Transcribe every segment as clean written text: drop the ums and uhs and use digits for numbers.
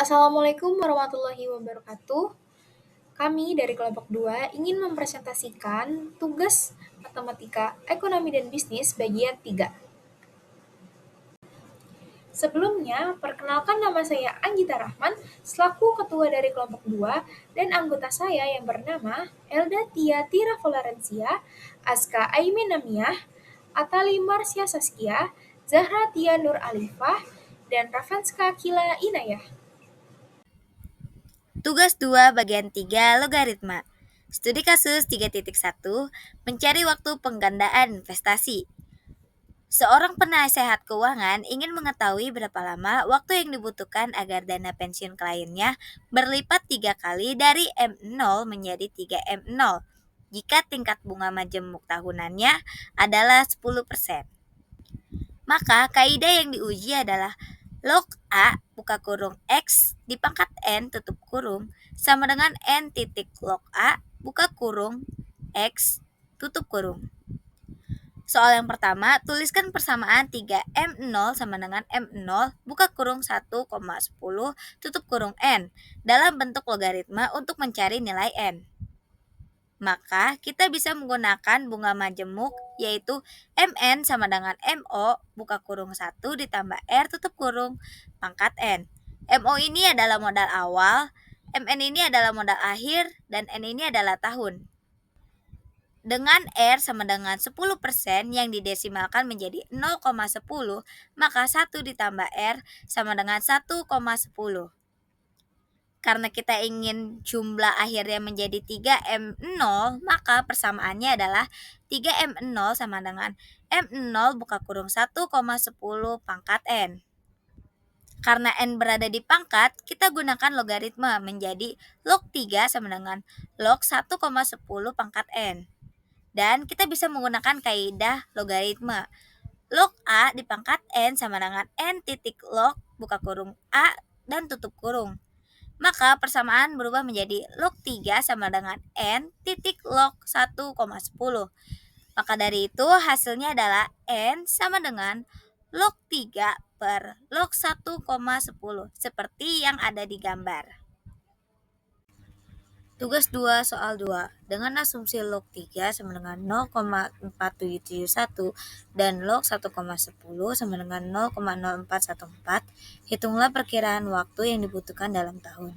Assalamualaikum warahmatullahi wabarakatuh. Kami dari kelompok 2 ingin mempresentasikan tugas matematika ekonomi dan bisnis bagian 3. Sebelumnya, perkenalkan nama saya Anggita Rahman selaku ketua dari kelompok 2 dan anggota saya yang bernama Elda Tia Tira Valencia, Aska Aimin Namiah, Atali Marsya Saskia, Zahra Tia Nur Alifah, dan Rafanska Kila Inayah. Tugas 2 bagian 3 logaritma. Studi kasus 3.1 mencari waktu penggandaan investasi. Seorang penasehat keuangan ingin mengetahui berapa lama waktu yang dibutuhkan agar dana pensiun kliennya berlipat 3 kali dari M0 menjadi 3M0 jika tingkat bunga majemuk tahunannya adalah 10%. Maka kaidah yang diuji adalah log A buka kurung X di pangkat N tutup kurung sama dengan N titik log A buka kurung X tutup kurung. Soal yang pertama, tuliskan persamaan 3M0 sama dengan M0 buka kurung 1,10 tutup kurung N dalam bentuk logaritma untuk mencari nilai N. Maka kita bisa menggunakan bunga majemuk yaitu Mn sama dengan Mo buka kurung 1 ditambah R tutup kurung pangkat N. Mo ini adalah modal awal, Mn ini adalah modal akhir, dan N ini adalah tahun. Dengan R sama dengan 10% yang didesimalkan menjadi 0,10, maka 1 ditambah R sama dengan 1,10. Karena kita ingin jumlah akhirnya menjadi 3M0, maka persamaannya adalah 3M0 sama dengan M0 buka kurung 1,10 pangkat N. Karena N berada di pangkat, kita gunakan logaritma menjadi log 3 sama dengan log 1,10 pangkat N. Dan kita bisa menggunakan kaidah logaritma. Log A di pangkat N sama dengan N titik log buka kurung A dan tutup kurung. Maka persamaan berubah menjadi log 3 sama dengan N titik log 1,10. Maka dari itu hasilnya adalah N sama dengan log 3 per log 1,10 seperti yang ada di gambar. Tugas 2 soal 2. Dengan asumsi log 3 sama dengan 0,4771 dan log 1,10 sama dengan 0,0414, hitunglah perkiraan waktu yang dibutuhkan dalam tahun.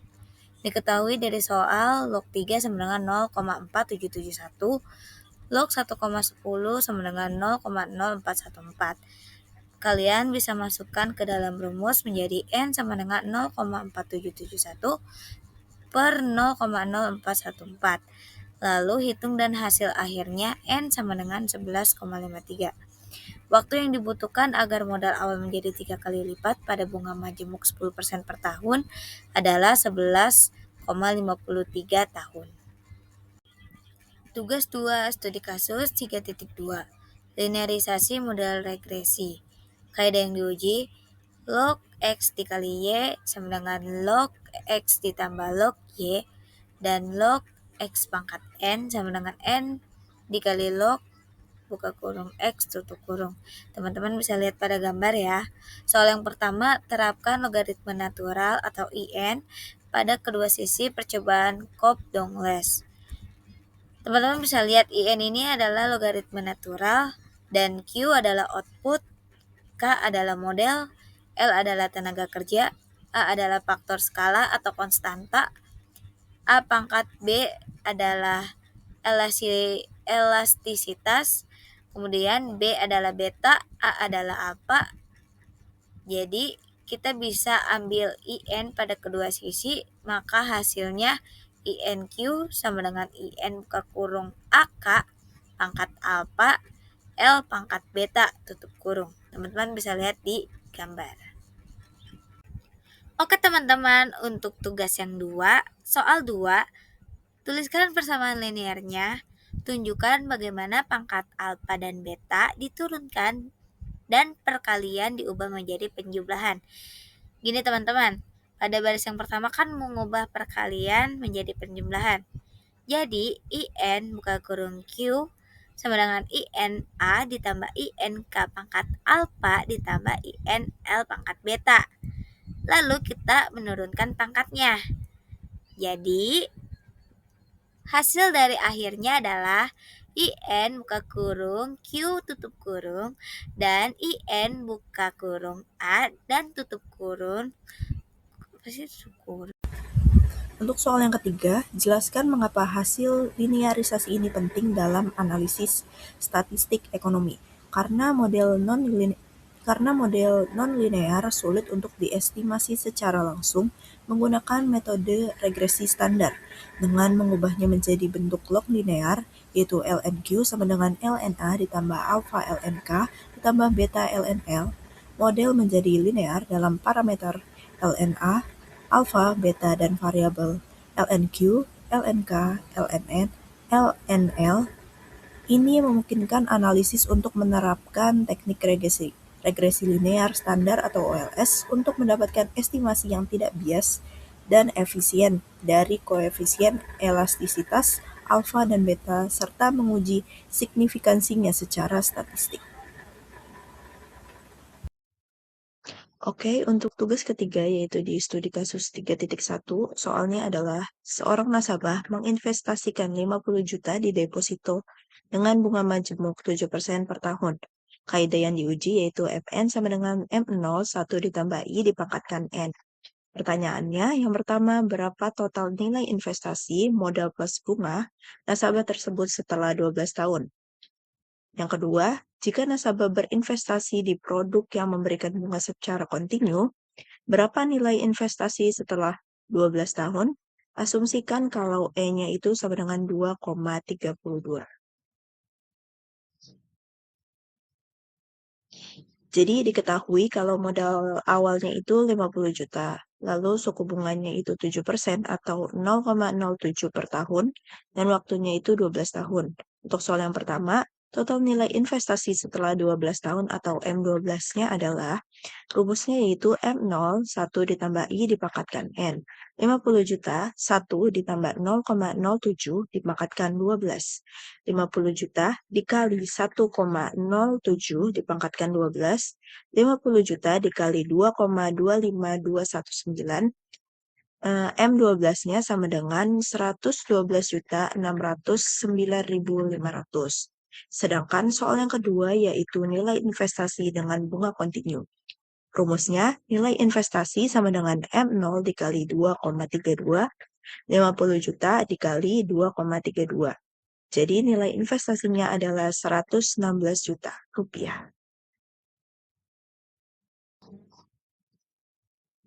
Diketahui dari soal log 3 sama dengan 0,4771, log 1,10 sama dengan 0,0414. Kalian bisa masukkan ke dalam rumus menjadi N sama dengan 0,4771 per 0,0414. Lalu hitung dan hasil akhirnya N sama dengan 11,53. Waktu yang dibutuhkan agar modal awal menjadi 3 kali lipat pada bunga majemuk 10% per tahun adalah 11,53 tahun. Tugas 2 studi kasus 3.2 linearisasi model regresi. Kaidah yang diuji log X dikali Y sama dengan log X ditambah log Y dan log X pangkat N sama dengan N dikali log buka kurung X tutup kurung. Teman-teman bisa lihat pada gambar ya. Soal yang pertama, terapkan logaritma natural atau IN pada kedua sisi percobaan Cobb-Douglas. Teman-teman bisa lihat IN ini adalah logaritma natural dan Q adalah output, K adalah model, L adalah tenaga kerja, A adalah faktor skala atau konstanta, A pangkat B adalah elastisitas, kemudian B adalah beta, A adalah apa. Jadi kita bisa ambil IN pada kedua sisi, maka hasilnya INQ sama dengan IN buka kurung AK pangkat alfa L pangkat beta tutup kurung. Teman-teman bisa lihat di gambar. Oke teman-teman, untuk tugas yang 2, soal 2, tuliskan persamaan linearnya, tunjukkan bagaimana pangkat alfa dan beta diturunkan dan perkalian diubah menjadi penjumlahan. Gini teman-teman, pada baris yang pertama kan mengubah perkalian menjadi penjumlahan. Jadi IN buka kurung Q sama dengan INA ditambah INK pangkat alfa ditambah INL pangkat beta. lalu kita menurunkan pangkatnya. Jadi, hasil dari akhirnya adalah IN buka kurung Q tutup kurung dan IN buka kurung A dan tutup kurung Untuk soal yang ketiga, jelaskan mengapa hasil linearisasi ini penting dalam analisis statistik ekonomi. Karena model non-linear sulit untuk diestimasi secara langsung menggunakan metode regresi standar. Dengan mengubahnya menjadi bentuk log linear, yaitu lnq sama dengan lna ditambah alpha lnk ditambah beta lnl, model menjadi linear dalam parameter lna, alpha, beta, dan variabel lnq, lnk, lnn, lnl. Ini memungkinkan analisis untuk menerapkan teknik regresi linear standar atau OLS untuk mendapatkan estimasi yang tidak bias dan efisien dari koefisien elastisitas alfa dan beta serta menguji signifikansinya secara statistik. Oke, untuk tugas ketiga yaitu di studi kasus 3.1, soalnya adalah seorang nasabah menginvestasikan 50 juta di deposito dengan bunga majemuk 7% per tahun. Kaidah yang diuji yaitu Fn sama dengan M0, 1 ditambah I dipangkatkan N. Pertanyaannya, yang pertama, berapa total nilai investasi modal plus bunga nasabah tersebut setelah 12 tahun? Yang kedua, jika nasabah berinvestasi di produk yang memberikan bunga secara kontinu, berapa nilai investasi setelah 12 tahun? Asumsikan kalau E-nya itu sama dengan 2,32. Jadi diketahui kalau modal awalnya itu 50 juta, lalu suku bunganya itu 7% atau 0,07 per tahun, dan waktunya itu 12 tahun. Untuk soal yang pertama, total nilai investasi setelah 12 tahun atau M12-nya adalah rumusnya yaitu M0, 1 ditambah I dipangkatkan N. 50 juta, 1 ditambah 0,07 dipangkatkan 12. 50 juta dikali 1,07 dipangkatkan 12. 50 juta dikali 2,25219. M12-nya sama dengan 112.609.500. Sedangkan soal yang kedua yaitu nilai investasi dengan bunga kontinu. Rumusnya, nilai investasi sama dengan M0 dikali 2,32, 50 juta dikali 2,32. Jadi nilai investasinya adalah 116 juta rupiah.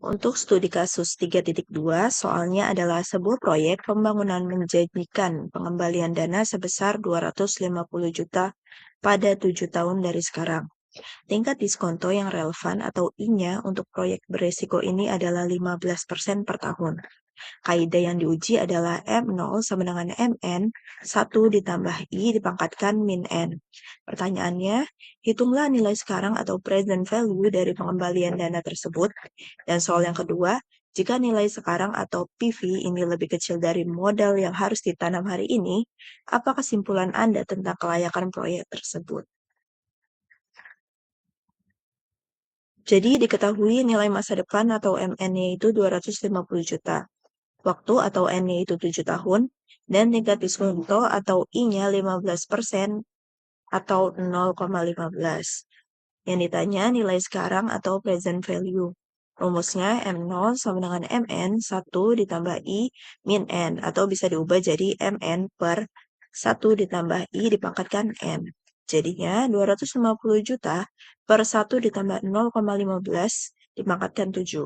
Untuk studi kasus 3.2, soalnya adalah sebuah proyek pembangunan menjanjikan pengembalian dana sebesar 250 juta pada 7 tahun dari sekarang. Tingkat diskonto yang relevan atau I-nya untuk proyek beresiko ini adalah 15% per tahun. Kaidah yang diuji adalah M0 sama dengan MN, 1 ditambah I dipangkatkan min N. Pertanyaannya, hitunglah nilai sekarang atau present value dari pengembalian dana tersebut. Dan soal yang kedua, jika nilai sekarang atau PV ini lebih kecil dari modal yang harus ditanam hari ini, apa kesimpulan Anda tentang kelayakan proyek tersebut? Jadi diketahui nilai masa depan atau MN-nya itu 250 juta. Waktu atau N-nya itu 7 tahun. Dan tingkat diskonto atau I-nya 15% atau 0,15. Yang ditanya nilai sekarang atau present value. Rumusnya M0 sama dengan MN 1 ditambah I min N. Atau bisa diubah jadi MN per 1 ditambah I dipangkatkan N. Jadinya 250 juta per 1 ditambah 0,15 dipangkatkan 7.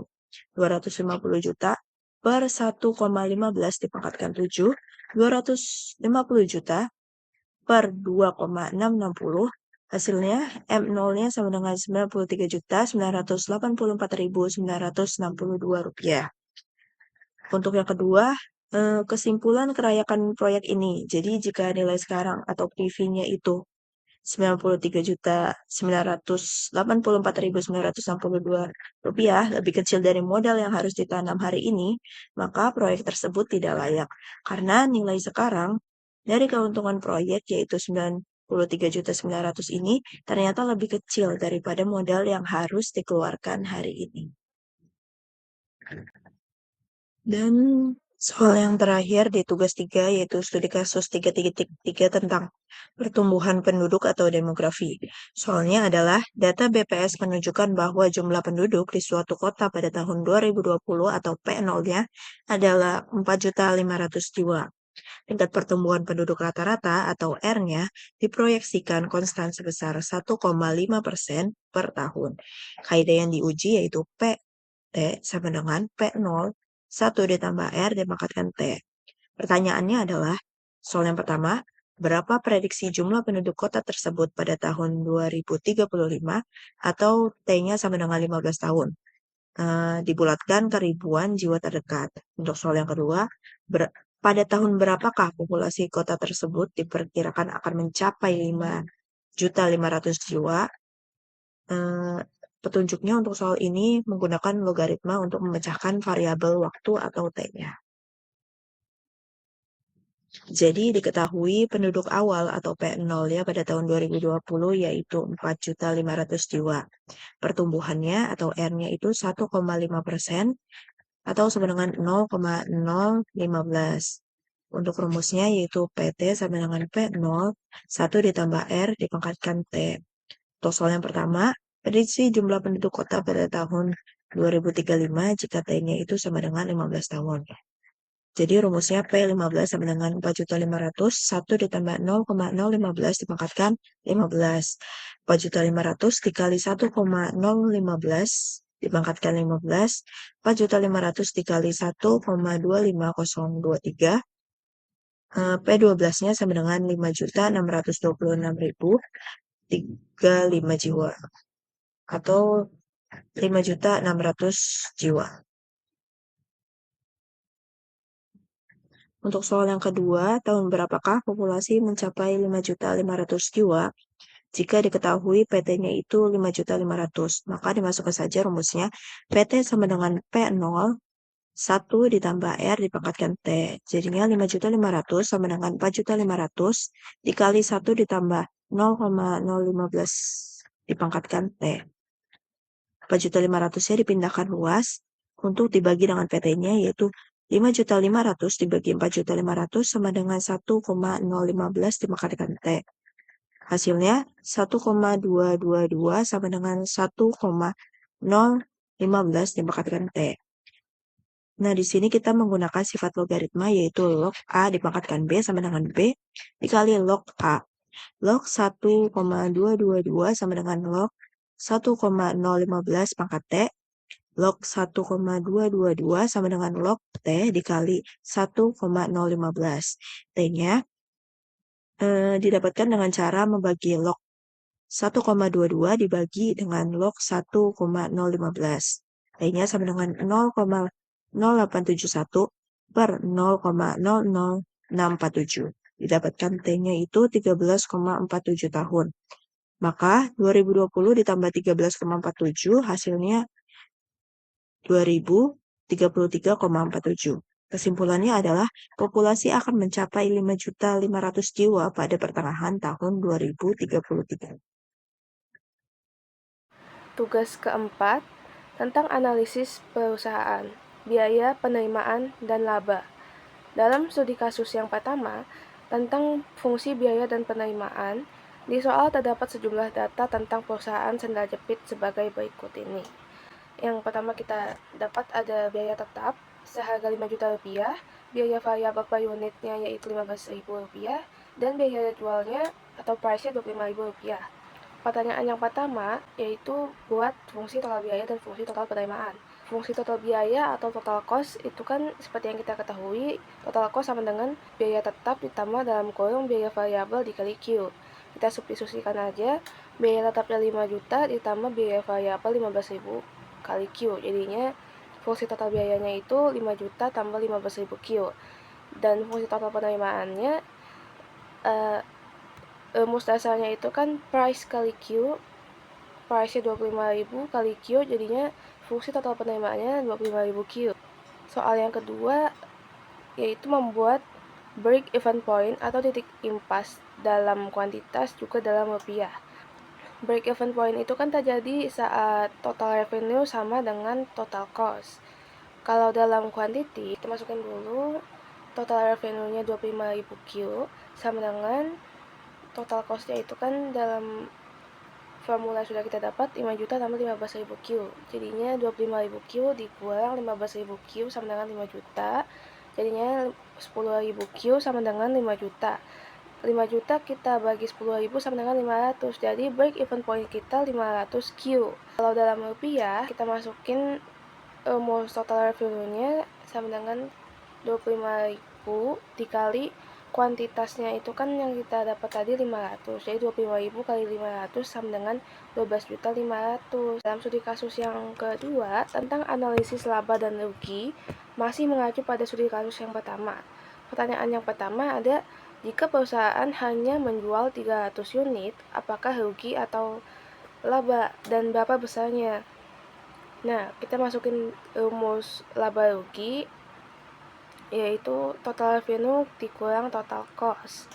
250 juta per 1,15 dipangkatkan 7. 250 juta per 2,660. Hasilnya M0-nya sama dengan 93.984.962 rupiah. Untuk yang kedua, kesimpulan kelayakan proyek ini. Jadi jika nilai sekarang atau PV-nya itu 93.984.962 rupiah lebih kecil dari modal yang harus ditanam hari ini, maka proyek tersebut tidak layak. Karena nilai sekarang dari keuntungan proyek yaitu 93.900 ini ternyata lebih kecil daripada modal yang harus dikeluarkan hari ini. Dan soal yang terakhir di tugas 3 yaitu studi kasus 3.3 tentang pertumbuhan penduduk atau demografi. Soalnya adalah data BPS menunjukkan bahwa jumlah penduduk di suatu kota pada tahun 2020 atau P0-nya adalah 4.500 jiwa. Tingkat pertumbuhan penduduk rata-rata atau R-nya diproyeksikan konstan sebesar 1,5% per tahun. Kaidah yang diuji yaitu P T sama dengan P0, 1 ditambah R dipangkatkan T. Pertanyaannya adalah, soal yang pertama, berapa prediksi jumlah penduduk kota tersebut pada tahun 2035 atau T-nya sama dengan 15 tahun? Dibulatkan ke ribuan jiwa terdekat. Untuk soal yang kedua, pada tahun berapakah populasi kota tersebut diperkirakan akan mencapai 5.500 jiwa? Petunjuknya untuk soal ini menggunakan logaritma untuk memecahkan variabel waktu atau T-nya. Jadi diketahui penduduk awal atau P0 ya pada tahun 2020 yaitu 4.500 jiwa. Pertumbuhannya atau R-nya itu 1,5% atau sama dengan 0,015. Untuk rumusnya yaitu PT sama dengan P0, 1 ditambah R dipangkatkan T. Untuk soal yang pertama, prediksi jumlah penduduk kota pada tahun 2035 jika T-nya itu sama dengan 15 tahun. Jadi rumusnya P15 sama dengan 4.500, 1 ditambah 0,015 dipangkatkan 15. 4.500 dikali 1,015 dipangkatkan 15. 4.500 dikali 1,25023. P12-nya sama dengan 5.626.035 jiwa. Atau 5.600 jiwa. Untuk soal yang kedua, tahun berapakah populasi mencapai 5.500 jiwa? Jika diketahui PT-nya itu 5.500, maka dimasukkan saja rumusnya PT sama dengan P0, 1 ditambah R dipangkatkan T. Jadinya 5.500 sama dengan 4.500 dikali 1 ditambah 0,015 dipangkatkan T. 4.500-nya dipindahkan luas untuk dibagi dengan PT-nya yaitu 5.500 dibagi 4.500 sama dengan 1,015 dipangkatkan T. Hasilnya 1,222 sama dengan 1,015 dipangkatkan T. Nah, di sini kita menggunakan sifat logaritma yaitu log A dipangkatkan B sama dengan B dikali log A. Log 1,222 sama dengan log 1,015 pangkat T. Log 1,222 sama dengan log T dikali 1,015. T-nya didapatkan dengan cara membagi log 1,22 dibagi dengan log 1,015. T-nya sama dengan 0,0871 per 0,00647. Didapatkan T-nya itu 13,47 tahun. Maka 2020 ditambah 13,47 hasilnya 2033,47. Kesimpulannya adalah populasi akan mencapai 5.500 jiwa pada pertengahan tahun 2033. Tugas keempat tentang analisis perusahaan, biaya penerimaan, dan laba. Dalam studi kasus yang pertama, tentang fungsi biaya dan penerimaan, di soal terdapat sejumlah data tentang perusahaan sendal jepit sebagai berikut ini. Yang pertama kita dapat ada biaya tetap seharga 5 juta rupiah, biaya variabel per unitnya yaitu 15.000 rupiah, dan biaya jualnya atau price-nya 25.000 rupiah. Pertanyaan yang pertama yaitu buat fungsi total biaya dan fungsi total penerimaan. Fungsi total biaya atau total cost itu kan seperti yang kita ketahui, total cost sama dengan biaya tetap ditambah dalam kurung biaya variabel dikali Q. Kita substitusikan aja, biaya tetapnya 5 juta ditambah biaya variabel 15.000 kali Q. Jadinya fungsi total biayanya itu 5 juta tambah 15.000 Q. Dan fungsi total penerimaannya rumus dasarnya itu kan price kali Q, price-nya 25.000 kali Q, jadinya fungsi total penerimaannya 25.000 Q. Soal yang kedua yaitu membuat break even point atau titik impas dalam kuantitas juga dalam rupiah. Break even point itu kan terjadi saat total revenue sama dengan total cost. Kalau dalam quantity, kita masukin dulu total revenue-nya 25.000 Q sama dengan total cost-nya itu kan dalam formula sudah kita dapat 5 juta tambah 15.000 Q. Jadinya 25.000 Q dikurang 15.000 Q sama dengan 5 juta. Jadinya 10.000 Q sama dengan 5 juta. 5 juta kita bagi 10.000 sama dengan 500. Jadi break even point kita 500 Q. Kalau dalam rupiah, kita masukin rumus total revenue-nya sama dengan 25.000 dikali kuantitasnya itu kan yang kita dapat tadi 500. Jadi 25.000 kali 500 sama dengan 12.500.000. Dalam studi kasus yang kedua tentang analisis laba dan rugi masih mengacu pada studi kasus yang pertama. Pertanyaan yang pertama ada, jika perusahaan hanya menjual 300 unit, apakah rugi atau laba dan berapa besarnya? Nah, kita masukin rumus laba rugi, yaitu total revenue dikurang total cost.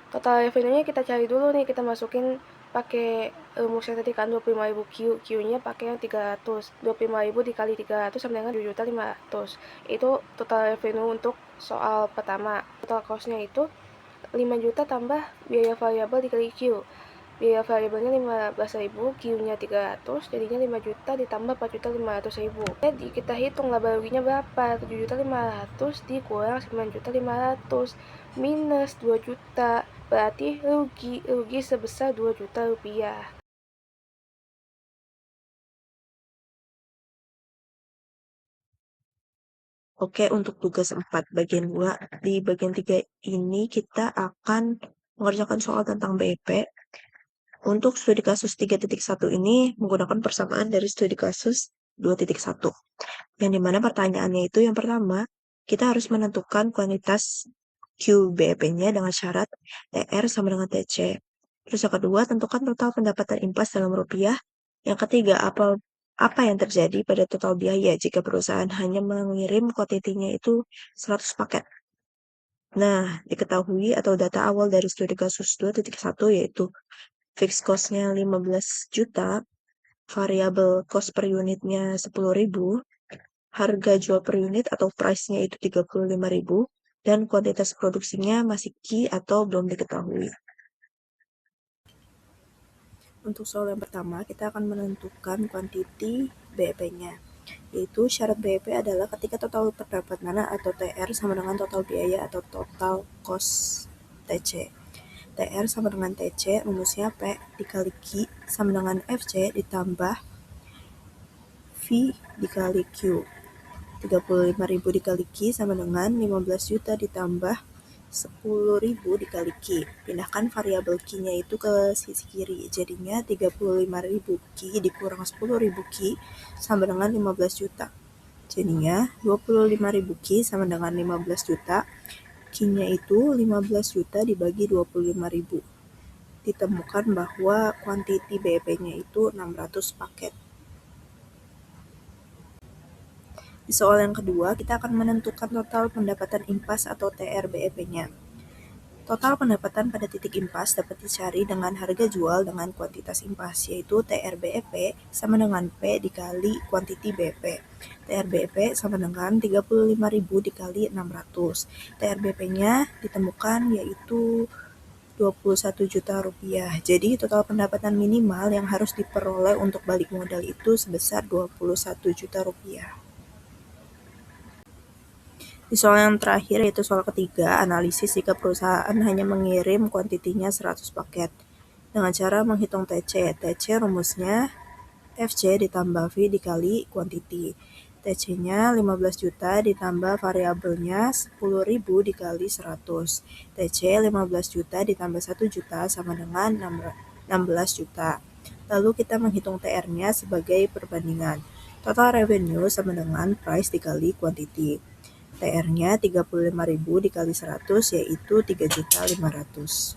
Total revenue-nya kita cari dulu nih, kita masukin pakai rumusnya tadi kan 25.000 Q. Q-nya pakai yang 300. 25.000 dikali 300 sama dengan 7.500.000. Itu total revenue untuk soal pertama. Total cost-nya itu 5 juta tambah biaya variabel dikali Q. Biaya variabelnya 15.000, Q-nya 300, jadinya 5 juta ditambah 4.500.000. Jadi kita hitung laba ruginya berapa? 7.500.000 dikurang 9.500.000 minus 2 juta. Berarti rugi sebesar 2 juta rupiah. Oke, untuk tugas 4 bagian 2, di bagian 3 ini kita akan mengerjakan soal tentang BEP. Untuk studi kasus 3.1 ini menggunakan persamaan dari studi kasus 2.1. Yang dimana pertanyaannya itu yang pertama, kita harus menentukan kuantitas QBEP-nya dengan syarat TR sama dengan TC. Terus yang kedua, tentukan total pendapatan impas dalam rupiah. Yang ketiga, apa yang terjadi pada total biaya jika perusahaan hanya mengirim kuantitinya itu 100 paket. Nah, diketahui atau data awal dari studi kasus 2.1 yaitu fixed cost-nya 15 juta, variable cost per unitnya 10.000, harga jual per unit atau price-nya itu 35.000, dan kuantitas produksinya masih key atau belum diketahui. Untuk soal yang pertama, kita akan menentukan kuantiti BEP-nya, yaitu syarat BEP adalah ketika total pendapatan atau TR sama dengan total biaya atau total cost TC. TR sama dengan TC, rumusnya P dikali Q sama dengan FC ditambah V dikali Q. 35.000 dikali Q sama dengan 15 juta ditambah 10.000 dikali Q. Pindahkan variabel Q-nya itu ke sisi kiri. Jadinya 35.000 Q dikurang 10.000 Q sama dengan 15 juta. Jadinya 25.000 Q sama dengan 15 juta. Q-nya itu 15 juta dibagi 25.000. Ditemukan bahwa kuantiti BEP-nya itu 600 paket. Di soal yang kedua, kita akan menentukan total pendapatan impas atau TR BEP-nya. Total pendapatan pada titik impas dapat dicari dengan harga jual dengan kuantitas impas, yaitu TR BEP sama dengan P dikali kuantiti BEP. TR BEP sama dengan 35.000 dikali 600. TR BEP-nya ditemukan yaitu 21 juta rupiah. Jadi total pendapatan minimal yang harus diperoleh untuk balik modal itu sebesar 21 juta rupiah. Di soal yang terakhir, yaitu soal ketiga, analisis jika perusahaan hanya mengirim kuantitinya 100 paket. Dengan cara menghitung TC. TC rumusnya FC ditambah V dikali kuantiti. TC-nya 15 juta ditambah variabelnya 10.000 dikali 100. TC 15 juta ditambah 1 juta sama dengan 16 juta. Lalu kita menghitung TR-nya sebagai perbandingan. Total revenue sama dengan price dikali kuantiti. TR-nya 35.000 dikali 100 yaitu 3.500.000.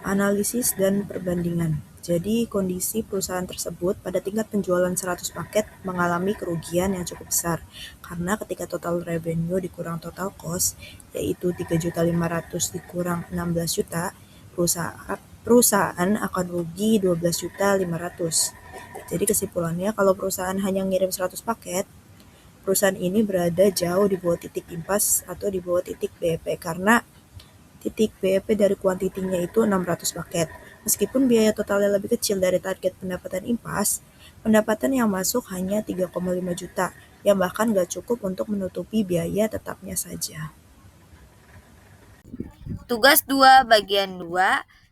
Analisis dan perbandingan. Jadi kondisi perusahaan tersebut pada tingkat penjualan 100 paket mengalami kerugian yang cukup besar karena ketika total revenue dikurang total cost yaitu 3.500.000 dikurang 16 juta, perusahaan akan rugi 12.500.000. Jadi kesimpulannya, kalau perusahaan hanya ngirim 100 paket, perusahaan ini berada jauh di bawah titik impas atau di bawah titik BEP karena titik BEP dari kuantitinya itu 600 paket. Meskipun biaya totalnya lebih kecil dari target pendapatan impas, pendapatan yang masuk hanya 3,5 juta, yang bahkan nggak cukup untuk menutupi biaya tetapnya saja. Tugas 2 bagian 2,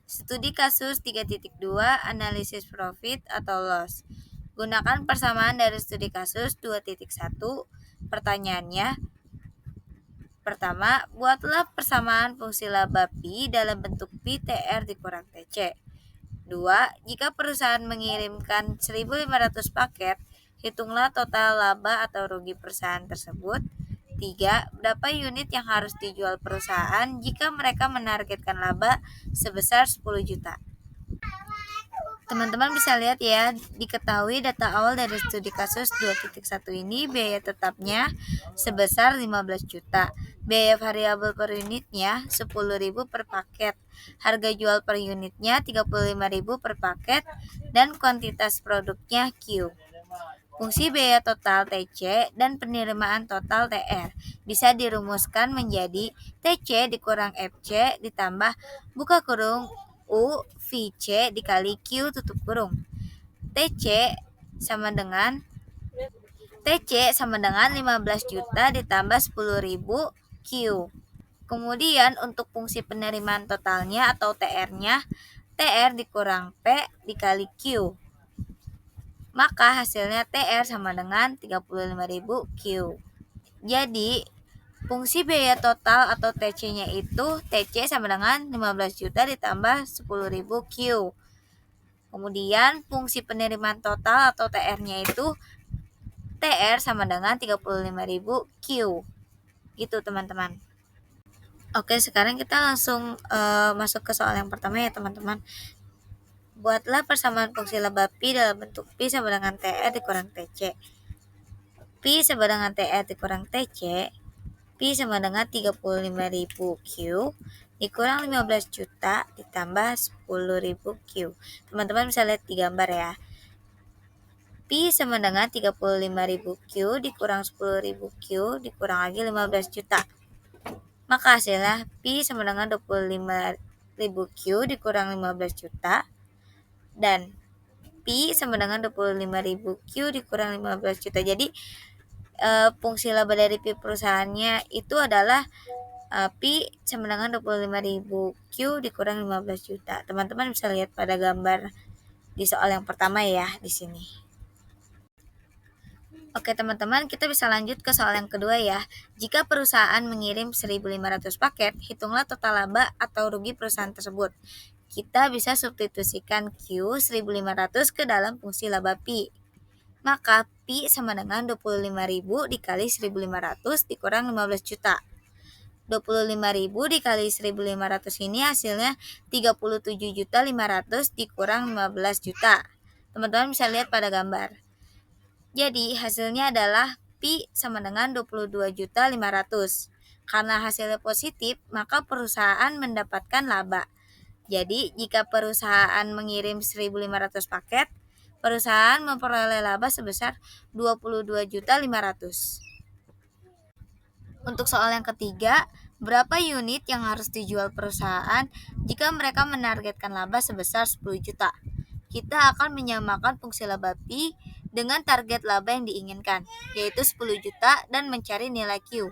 studi kasus 3.2, analisis profit atau loss. Gunakan persamaan dari studi kasus 2.1. Pertanyaannya, pertama, buatlah persamaan fungsi laba Pi dalam bentuk Pi TR dikurang TC. 2. Jika perusahaan mengirimkan 1.500 paket, hitunglah total laba atau rugi perusahaan tersebut. 3. Berapa unit yang harus dijual perusahaan jika mereka menargetkan laba sebesar 10 juta? Teman-teman bisa lihat ya, diketahui data awal dari studi kasus 2.1 ini biaya tetapnya sebesar 15 juta. Biaya variabel per unitnya 10.000 per paket. Harga jual per unitnya 35.000 per paket dan kuantitas produknya Q. Fungsi biaya total TC dan penerimaan total TR bisa dirumuskan menjadi TC dikurang FC ditambah buka kurung U VC dikali Q tutup kurung. TC sama dengan 15 juta ditambah 10.000 Q. Kemudian untuk fungsi penerimaan totalnya atau TR-nya, TR dikurang P dikali Q. Maka hasilnya TR sama dengan 35.000 Q. Jadi, fungsi biaya total atau TC-nya itu TC sama dengan 15 juta ditambah 10.000 Q. Kemudian fungsi penerimaan total atau TR-nya itu TR sama dengan 35.000 Q. Gitu teman-teman. Oke, sekarang kita langsung masuk ke soal yang pertama ya teman-teman. Buatlah persamaan fungsi laba Pi dalam bentuk Pi sama dengan TR dikurang TC. Pi sama dengan TR dikurang TC, Pi sama dengan 35.000 Q dikurang 15 juta ditambah 10.000 Q. Teman-teman bisa lihat di gambar ya. Pi sama dengan 35.000 Q dikurang 10.000 Q dikurang lagi 15 juta. Maka hasilnya Pi sama dengan 25.000 Q dikurang 15 juta dan Pi sama dengan 25.000 Q dikurang 15 juta. Jadi fungsi laba dari Pi perusahaannya itu adalah Pi sama dengan 25.000 Q dikurang 15 juta. Teman-teman bisa lihat pada gambar di soal yang pertama ya di sini. Oke teman-teman, kita bisa lanjut ke soal yang kedua ya. Jika perusahaan mengirim 1.500 paket, hitunglah total laba atau rugi perusahaan tersebut. Kita bisa substitusikan Q 1.500 ke dalam fungsi laba Pi. Maka Pi sama dengan 25.000 dikali 1.500 dikurang 15 juta. 25.000 dikali 1.500 ini hasilnya 37.500 dikurang 15 juta. Teman-teman bisa lihat pada gambar. Jadi hasilnya adalah Pi sama dengan 22.500. Karena hasilnya positif, maka perusahaan mendapatkan laba. Jadi jika perusahaan mengirim 1.500 paket, perusahaan memperoleh laba sebesar 22.500. Untuk soal yang ketiga, berapa unit yang harus dijual perusahaan jika mereka menargetkan laba sebesar 10 juta? Kita akan menyamakan fungsi laba Pi dengan target laba yang diinginkan, yaitu 10 juta dan mencari nilai Q.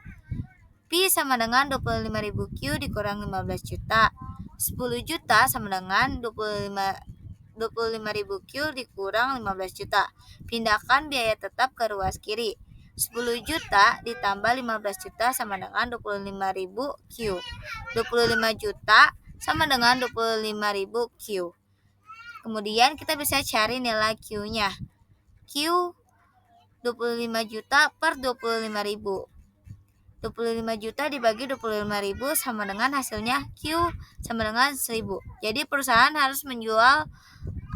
Pi sama dengan 25.000 Q dikurang 15 juta. 10 juta sama dengan 25.000 Q dikurang 15 juta. Pindahkan biaya tetap ke ruas kiri. 10 juta ditambah 15 juta sama dengan 25.000 Q. 25 juta sama dengan 25.000 Q. Kemudian kita bisa cari nilai Q-nya. Q 25 juta per 25.000. 25 juta dibagi 25.000 sama dengan hasilnya Q sama dengan 1.000. Jadi perusahaan harus menjual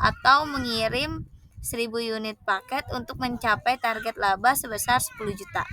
atau mengirim 1.000 unit paket untuk mencapai target laba sebesar 10 juta.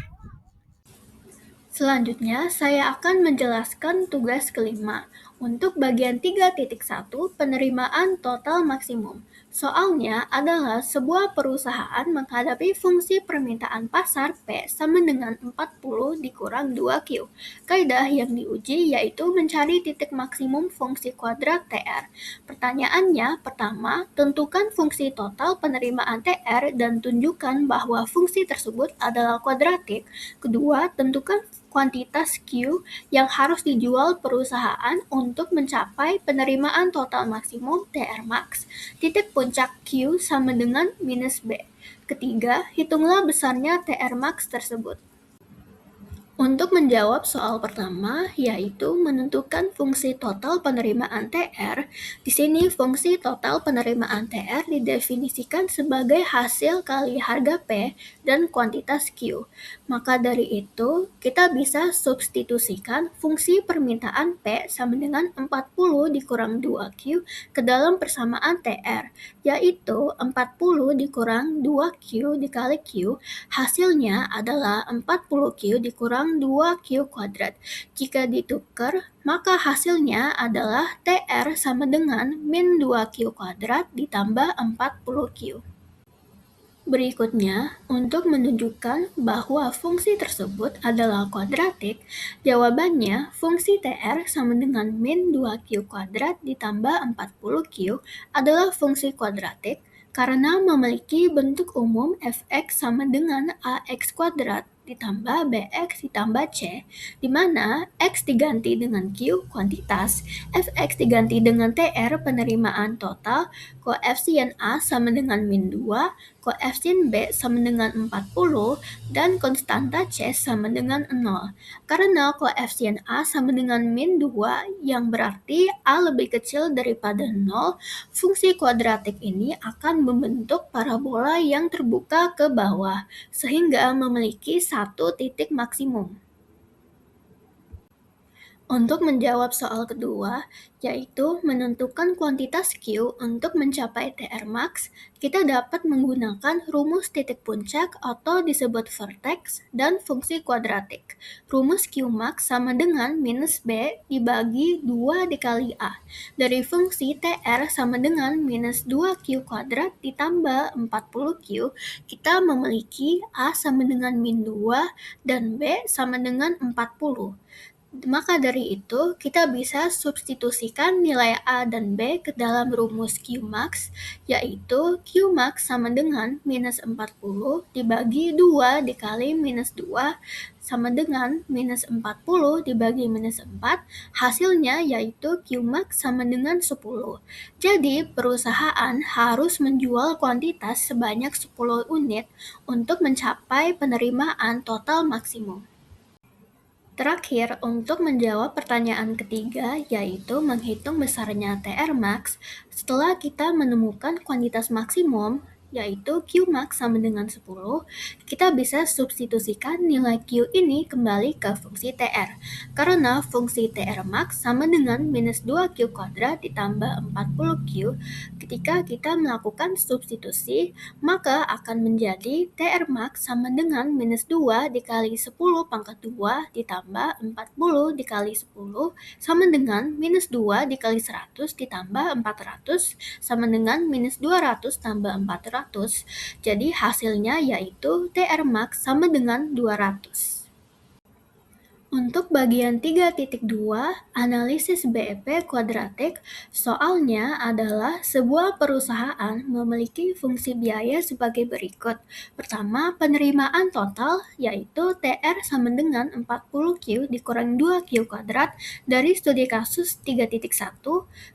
Selanjutnya, saya akan menjelaskan tugas kelima. Untuk bagian 3.1, penerimaan total maksimum. Soalnya adalah sebuah perusahaan menghadapi fungsi permintaan pasar P sama dengan 40 dikurang 2Q. Kaidah yang diuji yaitu mencari titik maksimum fungsi kuadrat TR. Pertanyaannya, pertama, tentukan fungsi total penerimaan TR dan tunjukkan bahwa fungsi tersebut adalah kuadratik. Kedua, tentukan kuantitas Q yang harus dijual perusahaan untuk mencapai penerimaan total maksimum TR max. Titik puncak Q sama dengan minus B. Ketiga, hitunglah besarnya TR max tersebut. Untuk menjawab soal pertama, yaitu menentukan fungsi total penerimaan TR, di sini fungsi total penerimaan TR didefinisikan sebagai hasil kali harga P dan kuantitas Q. Maka dari itu, kita bisa substitusikan fungsi permintaan P sama dengan 40 dikurang 2Q ke dalam persamaan TR, yaitu 40 dikurang 2Q dikali Q, hasilnya adalah 40Q dikurang 2Q kuadrat. Jika ditukar, maka hasilnya adalah TR sama dengan min 2Q kuadrat ditambah 40Q. Berikutnya, untuk menunjukkan bahwa fungsi tersebut adalah kuadratik, jawabannya fungsi TR sama dengan min 2Q kuadrat ditambah 40Q adalah fungsi kuadratik karena memiliki bentuk umum fx sama dengan ax kuadrat ditambah bx ditambah c, di mana x diganti dengan q kuantitas, fx diganti dengan tr penerimaan total, koefisien a sama dengan min 2, koefisien b sama dengan 40, dan konstanta c sama dengan 0. Karena koefisien a sama dengan min 2 yang berarti a lebih kecil daripada 0, fungsi kuadratik ini akan membentuk parabola yang terbuka ke bawah, sehingga memiliki satu titik maksimum. Untuk menjawab soal kedua, yaitu menentukan kuantitas Q untuk mencapai TR max, kita dapat menggunakan rumus titik puncak atau disebut vertex dan fungsi kuadratik. Rumus Q max sama dengan minus B dibagi 2 dikali A. Dari fungsi TR sama dengan minus 2Q kuadrat ditambah 40Q, kita memiliki A sama dengan min 2 dan B sama dengan 40. Maka dari itu, kita bisa substitusikan nilai A dan B ke dalam rumus Qmax, yaitu Qmax sama dengan minus 40 dibagi 2 dikali minus 2 sama dengan minus 40 dibagi minus 4, hasilnya yaitu Qmax sama dengan 10. Jadi, perusahaan harus menjual kuantitas sebanyak 10 unit untuk mencapai penerimaan total maksimum. Terakhir, untuk menjawab pertanyaan ketiga, yaitu menghitung besarnya TR max, setelah kita menemukan kuantitas maksimum, yaitu Qmax sama dengan 10, kita bisa substitusikan nilai Q ini kembali ke fungsi TR. Karena fungsi TR max sama dengan minus 2Q kuadrat ditambah 40Q, ketika kita melakukan substitusi, maka akan menjadi TR max sama dengan minus 2 dikali 10 pangkat 2 ditambah 40 dikali 10 sama dengan minus 2 dikali 100 ditambah 400 sama dengan minus 200 tambah 400. Jadi hasilnya yaitu TR max sama dengan 200. Untuk bagian 3.2, analisis BEP kuadratik, soalnya adalah sebuah perusahaan memiliki fungsi biaya sebagai berikut. Pertama, penerimaan total, yaitu TR sama dengan 40Q dikurang 2Q kuadrat dari studi kasus 3.1.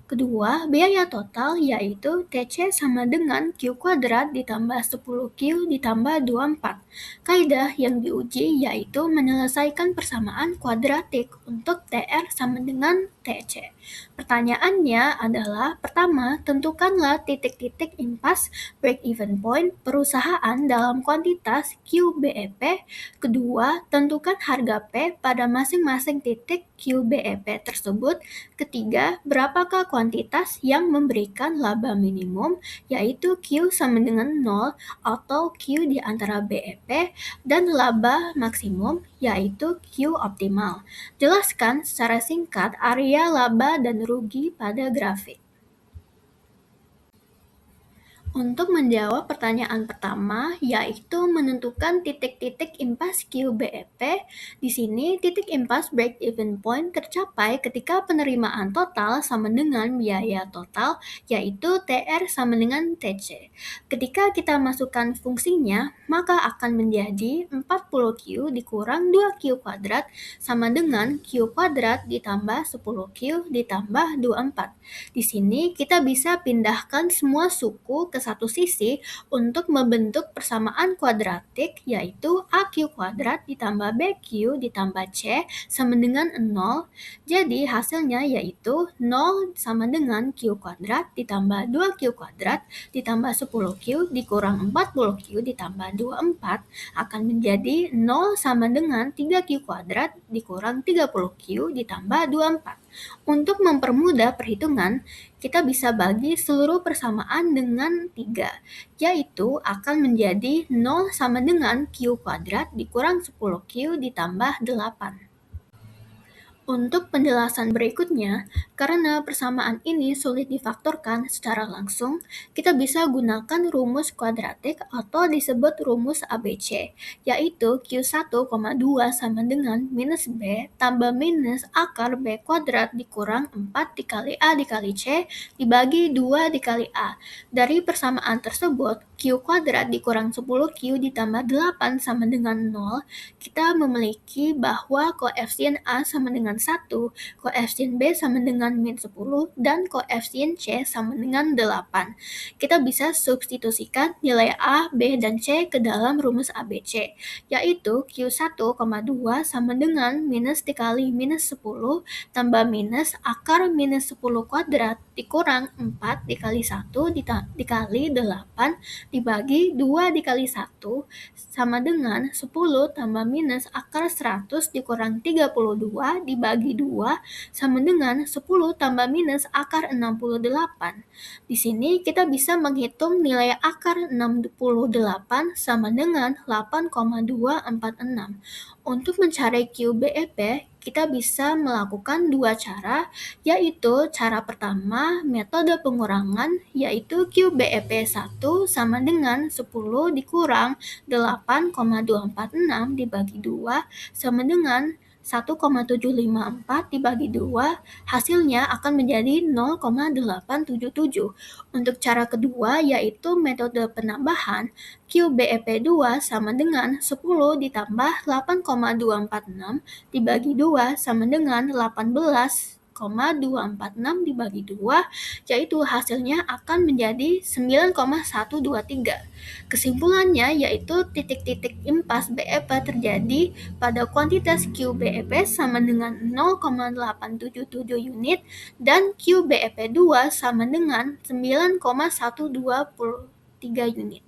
Kedua, biaya total, yaitu TC sama dengan Q kuadrat ditambah 10Q ditambah 24. Kaidah yang diuji yaitu menyelesaikan persamaan kuadratik untuk TR sama dengan TC. Pertanyaannya adalah, pertama, tentukanlah titik-titik impas break-even point perusahaan dalam kuantitas QBEP. Kedua, tentukan harga P pada masing-masing titik QBEP tersebut. Ketiga, berapakah kuantitas yang memberikan laba minimum, yaitu Q sama dengan 0 atau Q di antara BEP, dan laba maksimum, yaitu Q optimal. Jelaskan secara singkat area laba dan rugi pada grafik. Untuk menjawab pertanyaan pertama, yaitu menentukan titik-titik impas QBEP, di sini titik impas break-even point tercapai ketika penerimaan total sama dengan biaya total, yaitu TR sama dengan TC. Ketika kita masukkan fungsinya, maka akan menjadi 40Q dikurang 2Q kuadrat sama dengan Q kuadrat ditambah 10Q ditambah 24. Di sini kita bisa pindahkan semua suku ke satu sisi untuk membentuk persamaan kuadratik, yaitu AQ kuadrat ditambah BQ ditambah C sama dengan 0. Jadi hasilnya yaitu 0 sama dengan Q kuadrat ditambah 2Q kuadrat ditambah 10Q dikurang 40Q ditambah 24 akan menjadi 0 sama dengan 3Q kuadrat dikurang 30Q ditambah 24. Untuk mempermudah perhitungan, kita bisa bagi seluruh persamaan dengan 3, yaitu akan menjadi 0 sama dengan Q kuadrat dikurang 10Q ditambah 8. Untuk penjelasan berikutnya, karena persamaan ini sulit difaktorkan secara langsung, kita bisa gunakan rumus kuadratik atau disebut rumus ABC, yaitu Q1,2 sama dengan minus B tambah minus akar B kuadrat dikurang 4 dikali A dikali C dibagi 2 dikali A. Dari persamaan tersebut, Q kuadrat dikurang 10Q ditambah 8 sama dengan 0, kita memiliki bahwa koefisien A sama dengan 1, koefisien B sama dengan min 10, dan koefisien C sama dengan 8. Kita bisa substitusikan nilai A, B, dan C ke dalam rumus ABC, yaitu Q1,2 sama dengan minus dikali minus 10 tambah minus akar minus 10 kuadrat dikurang 4 dikali 1 dikali 8 dibagi 2 dikali 1 sama dengan 10 tambah minus akar 100 dikurang 32 dibagi 2 sama dengan 10 tambah minus akar 68. Di sini kita bisa menghitung nilai akar 68 sama dengan 8,246. Untuk mencari QBEP, kita bisa melakukan dua cara, yaitu cara pertama metode pengurangan, yaitu QBEP1 sama dengan 10 dikurang 8,246 dibagi 2 sama dengan 1,754 dibagi 2, hasilnya akan menjadi 0,877. Untuk cara kedua yaitu metode penambahan, QBEP2 sama dengan 10 ditambah 8,246 dibagi 2 sama dengan 18,246 dibagi 2, yaitu hasilnya akan menjadi 9,123. Kesimpulannya yaitu titik-titik impas BEP terjadi pada kuantitas QBEP sama dengan 0,877 unit dan QBEP2 sama dengan 9,123 unit.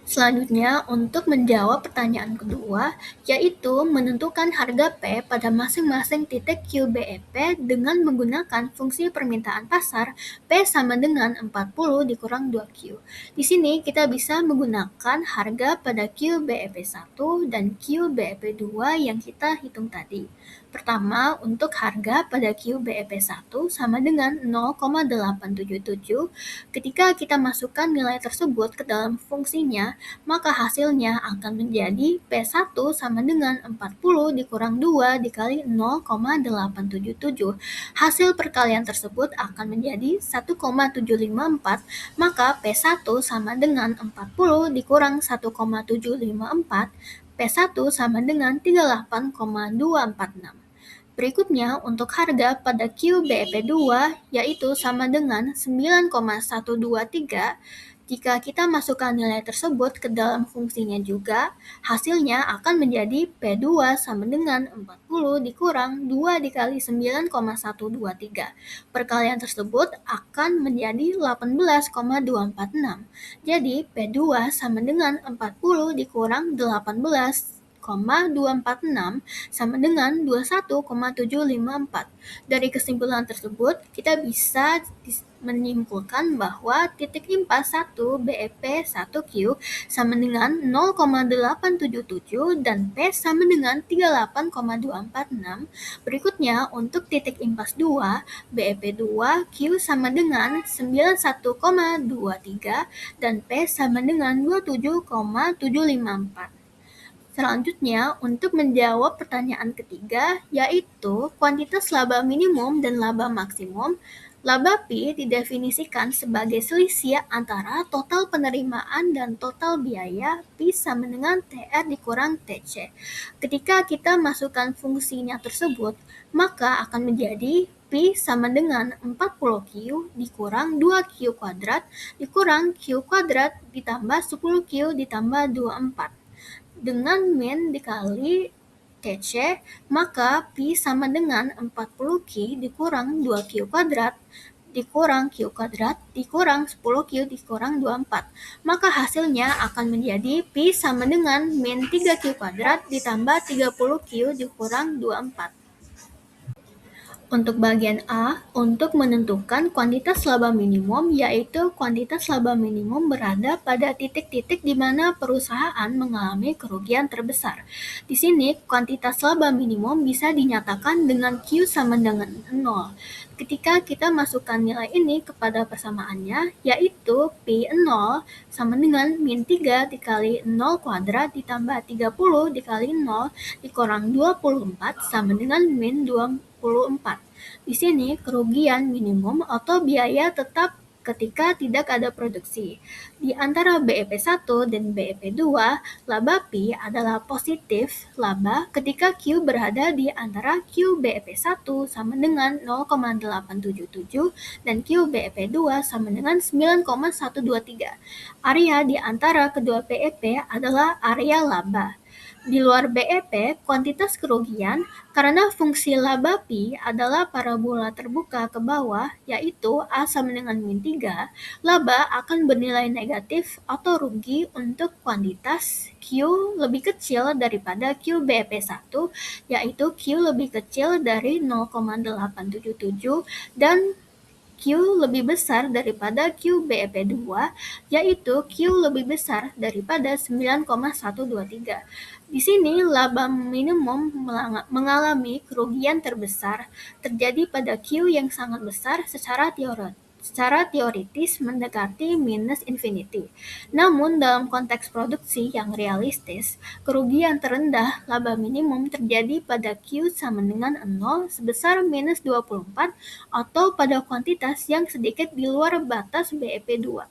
Selanjutnya, untuk menjawab pertanyaan kedua, yaitu menentukan harga P pada masing-masing titik QBEP dengan menggunakan fungsi permintaan pasar P sama dengan 40 dikurang 2Q. Di sini kita bisa menggunakan harga pada QBEP1 dan QBEP2 yang kita hitung tadi. Pertama, untuk harga pada QBEP1 sama dengan 0,877, ketika kita masukkan nilai tersebut ke dalam fungsinya, maka hasilnya akan menjadi P1 sama dengan 40 dikurang 2 dikali 0,877. Hasil perkalian tersebut akan menjadi 1,754, maka P1 sama dengan 40 dikurang 1,754, P1 sama dengan 38,246. Berikutnya, untuk harga pada QBEP2 yaitu sama dengan 9,123. Jika kita masukkan nilai tersebut ke dalam fungsinya juga, hasilnya akan menjadi P2 sama dengan 40 dikurang 2 dikali 9,123. Perkalian tersebut akan menjadi 18,246. Jadi, P2 sama dengan 40 dikurang 18,246 sama dengan 21,754. Dari kesimpulan tersebut, kita bisa menyimpulkan bahwa titik impas 1 BEP 1Q sama dengan 0,877 dan P sama dengan 38,246. Berikutnya, untuk titik impas 2 BEP 2 Q sama dengan 91,23 dan P sama dengan 27,754. Selanjutnya, untuk menjawab pertanyaan ketiga, yaitu kuantitas laba minimum dan laba maksimum, laba Pi didefinisikan sebagai selisih antara total penerimaan dan total biaya Pi sama dengan TR dikurang TC. Ketika kita masukkan fungsinya tersebut, maka akan menjadi Pi sama dengan 40Q dikurang 2Q kuadrat dikurang Q kuadrat ditambah 10Q ditambah 24. Dengan min dikali TC, maka Pi sama dengan 40Q dikurang 2Q kuadrat dikurang Q kuadrat dikurang 10Q dikurang 24. Maka hasilnya akan menjadi Pi sama dengan min 3Q kuadrat ditambah 30Q dikurang 24. Untuk bagian A, untuk menentukan kuantitas laba minimum, yaitu kuantitas laba minimum berada pada titik-titik di mana perusahaan mengalami kerugian terbesar. Di sini, kuantitas laba minimum bisa dinyatakan dengan Q sama dengan 0. Ketika kita masukkan nilai ini kepada persamaannya, yaitu Pi 0 sama dengan min 3 dikali 0 kuadrat ditambah 30 dikali 0 dikurang 24 sama dengan min 24. Di sini kerugian minimum atau biaya tetap ketika tidak ada produksi. Di antara BEP1 dan BEP2, laba Pi adalah positif laba ketika Q berada di antara Q BEP1 sama dengan 0,877 dan Q BEP2 sama dengan 9,123. Area di antara kedua BEP adalah area laba. Di luar BEP, kuantitas kerugian, karena fungsi laba Pi adalah parabola terbuka ke bawah, yaitu A sama dengan min 3, laba akan bernilai negatif atau rugi untuk kuantitas Q lebih kecil daripada Q BEP1, yaitu Q lebih kecil dari 0,877 dan Q lebih besar daripada Q BEP2, yaitu Q lebih besar daripada 9,123. Di sini laba minimum mengalami kerugian terbesar terjadi pada Q yang sangat besar secara teoritis mendekati minus infinity. Namun dalam konteks produksi yang realistis, kerugian terendah laba minimum terjadi pada Q sama dengan 0 sebesar minus 24 atau pada kuantitas yang sedikit di luar batas BEP2.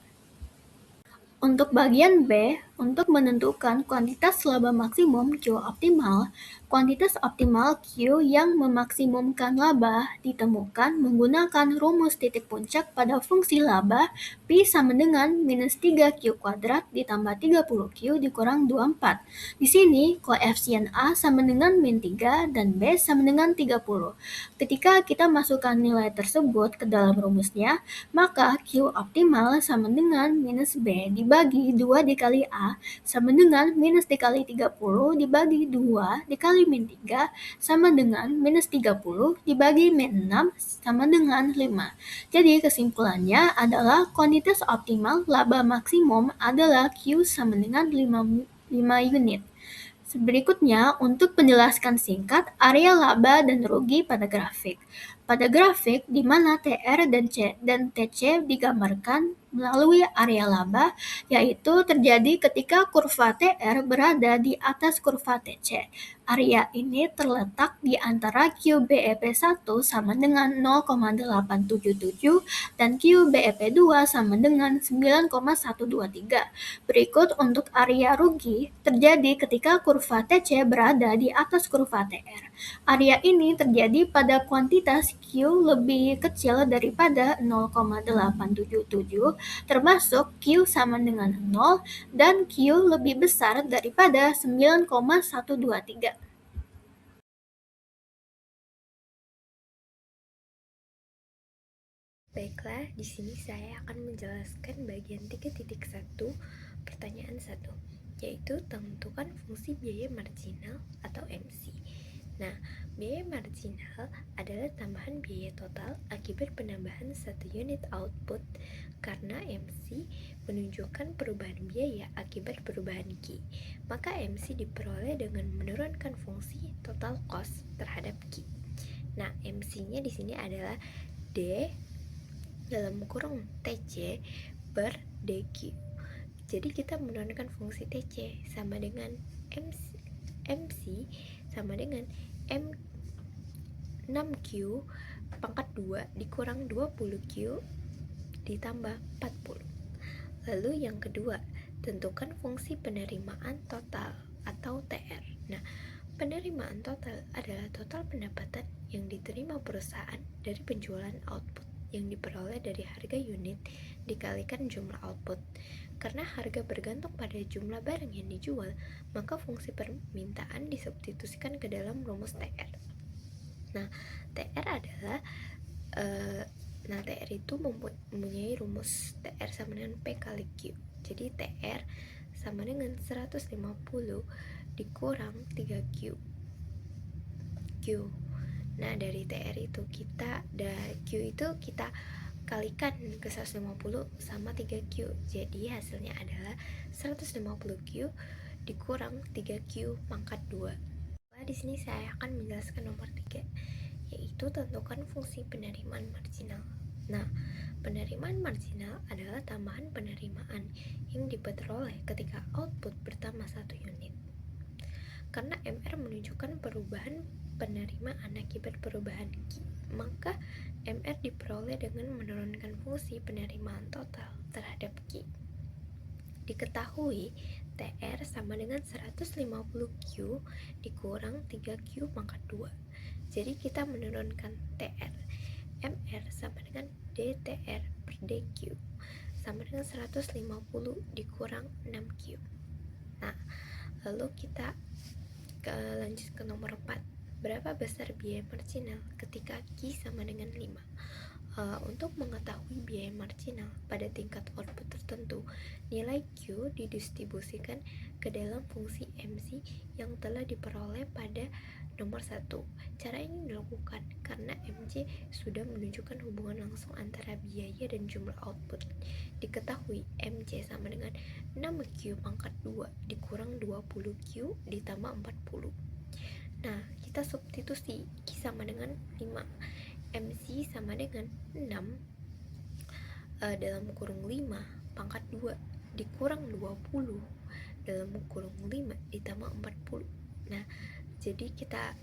Untuk bagian B, untuk menentukan kuantitas laba maksimum Q optimal, kuantitas optimal Q yang memaksimumkan laba ditemukan menggunakan rumus titik puncak pada fungsi laba Pi sama dengan minus 3Q kuadrat ditambah 30Q dikurang 24. Di sini, koefisien A sama dengan min 3 dan B sama dengan 30. Ketika kita masukkan nilai tersebut ke dalam rumusnya, maka Q optimal sama dengan minus B dibagi 2 dikali A sama dengan minus dikali 30 dibagi 2 dikali min 3 sama dengan minus 30 dibagi min 6 sama dengan 5. Jadi kesimpulannya adalah kuantitas optimal laba maksimum adalah Q sama dengan 5 unit. Berikutnya, untuk penjelasan singkat area laba dan rugi pada grafik. Pada grafik di mana TR dan TC digambarkan melalui area laba, yaitu terjadi ketika kurva TR berada di atas kurva TC. Area ini terletak di antara Q BEP1 sama dengan 0,877 dan Q BEP2 sama dengan 9,123. Berikut untuk area rugi terjadi ketika kurva TC berada di atas kurva TR. Area ini terjadi pada kuantitas Q lebih kecil daripada 0,877, termasuk Q sama dengan 0 dan Q lebih besar daripada 9,123. Baiklah, di sini saya akan menjelaskan bagian 3.1 pertanyaan 1, yaitu tentukan fungsi biaya marginal atau MC. Nah, biaya marginal adalah tambahan biaya total akibat penambahan satu unit output karena MC menunjukkan perubahan biaya akibat perubahan Q. Maka MC diperoleh dengan menurunkan fungsi total cost terhadap Q. Nah, MC-nya di sini adalah D dalam kurung TC per DQ. Jadi kita menurunkan fungsi TC sama dengan MC sama dengan M 6Q pangkat 2 dikurang 20Q ditambah 40. Lalu yang kedua, tentukan fungsi penerimaan total atau TR. Nah, penerimaan total adalah total pendapatan yang diterima perusahaan dari penjualan output yang diperoleh dari harga unit dikalikan jumlah output. Karena harga bergantung pada jumlah barang yang dijual, maka fungsi permintaan disubstitusikan ke dalam rumus TR. Nah, TR adalah TR itu mempunyai rumus TR sama dengan P kali Q. Jadi TR sama dengan 150 dikurang 3Q. Nah, dari TR itu Q itu kita kalikan ke 150 sama 3Q. Jadi hasilnya adalah 150Q dikurang 3Q pangkat 2. Nah, di sini saya akan menjelaskan nomor 3, yaitu tentukan fungsi penerimaan marginal. Nah, penerimaan marginal adalah tambahan penerimaan yang diperoleh ketika output bertambah 1 unit. Karena MR menunjukkan perubahan penerimaan akibat perubahan Q, maka MR diperoleh dengan menurunkan fungsi penerimaan total terhadap Q. Diketahui TR sama dengan 150Q dikurang 3Q pangkat 2. Jadi kita menurunkan TR. MR sama dengan DTR per DQ sama dengan 150 dikurang 6Q. Nah, lalu kita lanjut ke nomor 4. Berapa besar biaya marginal ketika Q sama dengan 5? Untuk mengetahui biaya marginal pada tingkat output tertentu, nilai Q didistribusikan ke dalam fungsi MC yang telah diperoleh pada nomor 1. Cara ini dilakukan karena MC sudah menunjukkan hubungan langsung antara biaya dan jumlah output. Diketahui MC sama dengan 6Q pangkat 2 dikurang 20Q ditambah 40. Nah, kita substitusi Q sama dengan 5. MC sama dengan 6 dalam kurung 5 pangkat 2 dikurang 20 dalam kurung 5 ditambah 40. Nah, jadi kita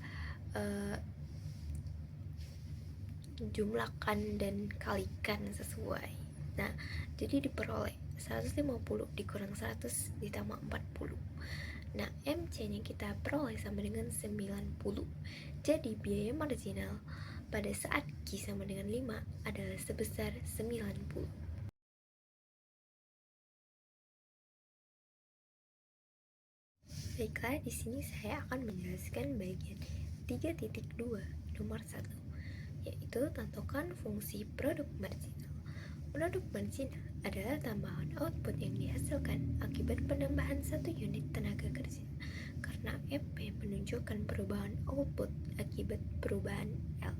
jumlahkan dan kalikan sesuai. Nah, jadi diperoleh 150 dikurang 100 ditambah 40. Nah, MC-nya kita peroleh sama dengan 90. Jadi biaya marginal pada saat Q sama dengan 5 adalah sebesar 90. Baiklah, di sini saya akan menjelaskan bagian 3.2 nomor 1, yaitu tentukan fungsi produk marginal. Produk marginal adalah tambahan output yang dihasilkan akibat penambahan 1 unit tenaga kerja. Karena MP menunjukkan perubahan output akibat perubahan L,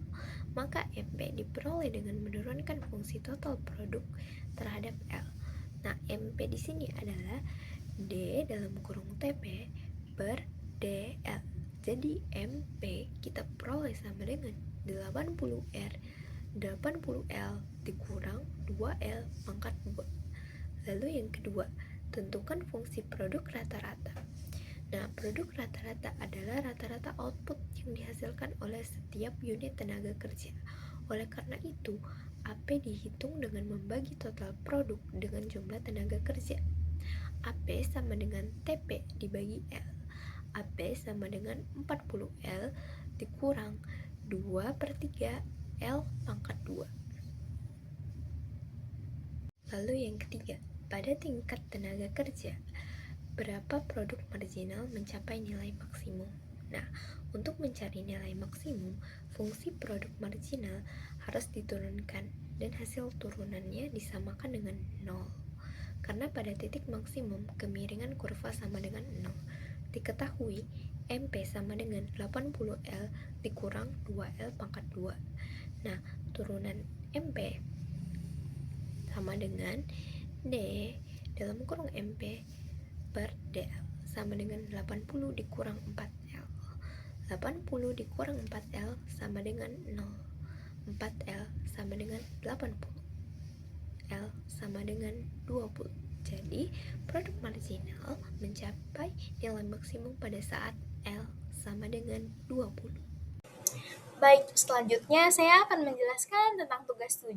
maka MP diperoleh dengan menurunkan fungsi total produk terhadap L. Nah, MP di sini adalah D dalam kurung TP per DL. Jadi MP kita peroleh sama dengan 80R 80L dikurang 2L pangkat 2. Lalu yang kedua, tentukan fungsi produk rata-rata. Nah, produk rata-rata adalah rata-rata output yang dihasilkan oleh setiap unit tenaga kerja. Oleh karena itu, AP dihitung dengan membagi total produk dengan jumlah tenaga kerja. AP sama dengan TP dibagi L. AP sama dengan 40L dikurang 2/3 L pangkat 2. Lalu yang ketiga, pada tingkat tenaga kerja, berapa produk marginal mencapai nilai maksimum? Nah, untuk mencari nilai maksimum, fungsi produk marginal harus diturunkan dan hasil turunannya disamakan dengan 0. Karena pada titik maksimum, kemiringan kurva sama dengan 0. Diketahui MP sama dengan 80L dikurang 2L pangkat 2. Nah, turunan MP sama dengan D dalam kurung MP per DL sama dengan 80 dikurang 4L. 80 dikurang 4L sama dengan 0. 4L sama dengan 80. L sama dengan 20. Jadi, produk marginal mencapai nilai maksimum pada saat L sama dengan 20. Baik, selanjutnya saya akan menjelaskan tentang tugas 7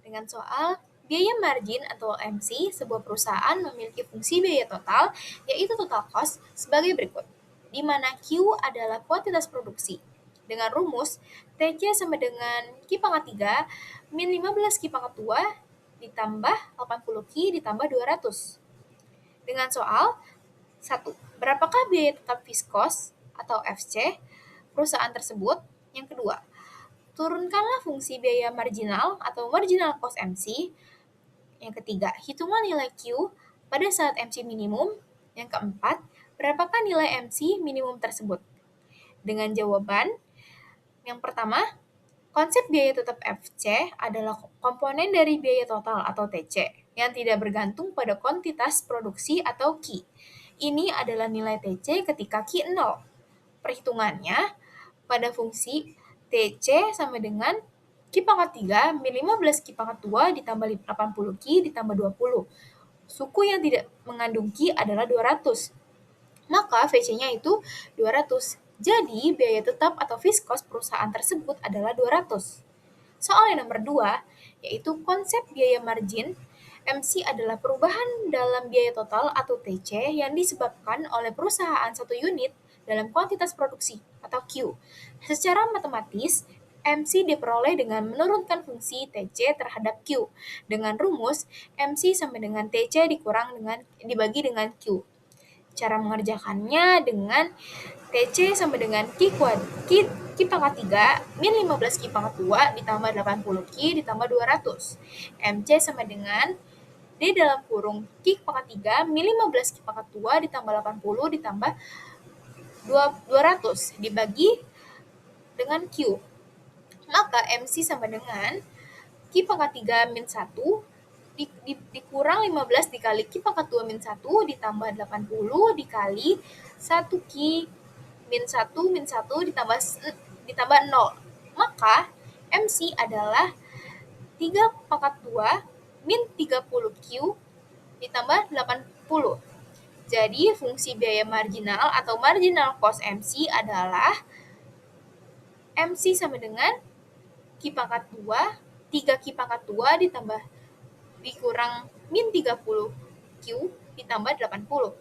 dengan soal biaya margin atau MC sebuah perusahaan memiliki fungsi biaya total, yaitu total cost, sebagai berikut, di mana Q adalah kuantitas produksi. Dengan rumus, TC sama dengan Q pangkat 3 min 15 Q pangkat 2 ditambah 80 Q ditambah 200. Dengan soal 1. Berapakah biaya tetap viskos atau FC perusahaan tersebut? Yang kedua, turunkanlah fungsi biaya marginal atau marginal cost MC. Yang ketiga, hitungan nilai Q pada saat MC minimum. Yang keempat, berapakah nilai MC minimum tersebut? Dengan jawaban, yang pertama, konsep biaya tetap FC adalah komponen dari biaya total atau TC yang tidak bergantung pada kuantitas produksi atau Q. Ini adalah nilai TC ketika Q 0. Perhitungannya pada fungsi TC sama dengan Q pangkat 3 min 15 Q pangkat 2 ditambah 80 Q ditambah 20. Suku yang tidak mengandung Q adalah 200. Maka VC-nya itu 200. Jadi, biaya tetap atau viskos perusahaan tersebut adalah 200. Soal yang nomor 2, yaitu konsep biaya margin. MC adalah perubahan dalam biaya total atau TC yang disebabkan oleh perusahaan satu unit dalam kuantitas produksi atau Q. Secara matematis, MC diperoleh dengan menurunkan fungsi TC terhadap Q. Dengan rumus, MC sama dengan TC dibagi dengan Q. Cara mengerjakannya dengan TC sama dengan Q pangkat 3 min 15 Q pangkat 2 ditambah 80 Q ditambah 200. MC sama dengan D dalam kurung Q pangkat 3 min 15 Q pangkat 2 ditambah 80 ditambah 200 dibagi dengan Q. Maka MC sama dengan Q pangkat 3 min 1 dikurang 15 dikali Q pangkat 2 min 1 ditambah 80 dikali 1 Q min 1 ditambah 0. Maka MC adalah 3 pangkat 2 min 30 Q ditambah 80. Jadi fungsi biaya marginal atau marginal cost MC adalah MC sama dengan Q pangkat 2, 3 Q pangkat 2 dikurang min 30 Q ditambah 80.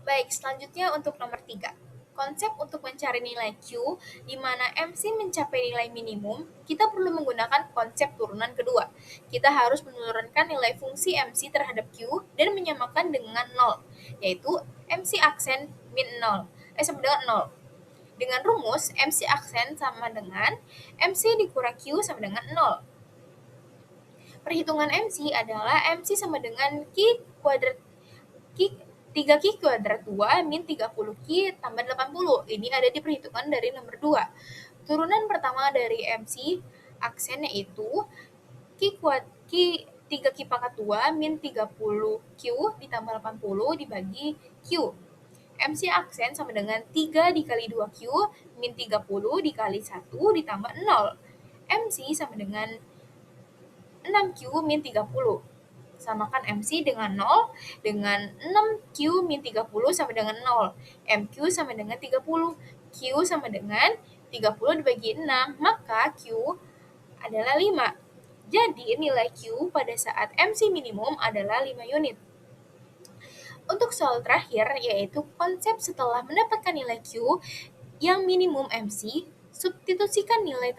Baik, selanjutnya untuk nomor 3. Konsep untuk mencari nilai Q, di mana MC mencapai nilai minimum, kita perlu menggunakan konsep turunan kedua. Kita harus menurunkan nilai fungsi MC terhadap Q dan menyamakan dengan 0, yaitu MC aksen min 0, sama dengan 0. Dengan rumus, MC aksen sama dengan MC dikurang Q sama dengan 0. Perhitungan MC adalah MC sama dengan Q kuadrat 3Q kuadrat 2 min 30 Q tambah 80. Ini ada di perhitungan dari nomor 2. Turunan pertama dari MC aksen yaitu 3Q pangkat 2 min 30 Q ditambah 80 dibagi Q. MC aksen sama dengan 3 dikali 2Q min 30 dikali 1 ditambah 0. MC sama dengan 6Q min 30. Samakan MC dengan 0, dengan 6Q min 30 sama dengan 0. MQ sama dengan 30. Q sama dengan 30 dibagi 6, maka Q adalah 5. Jadi nilai Q pada saat MC minimum adalah 5 unit. Untuk soal terakhir, yaitu konsep setelah mendapatkan nilai Q yang minimum MC, substitusikan nilai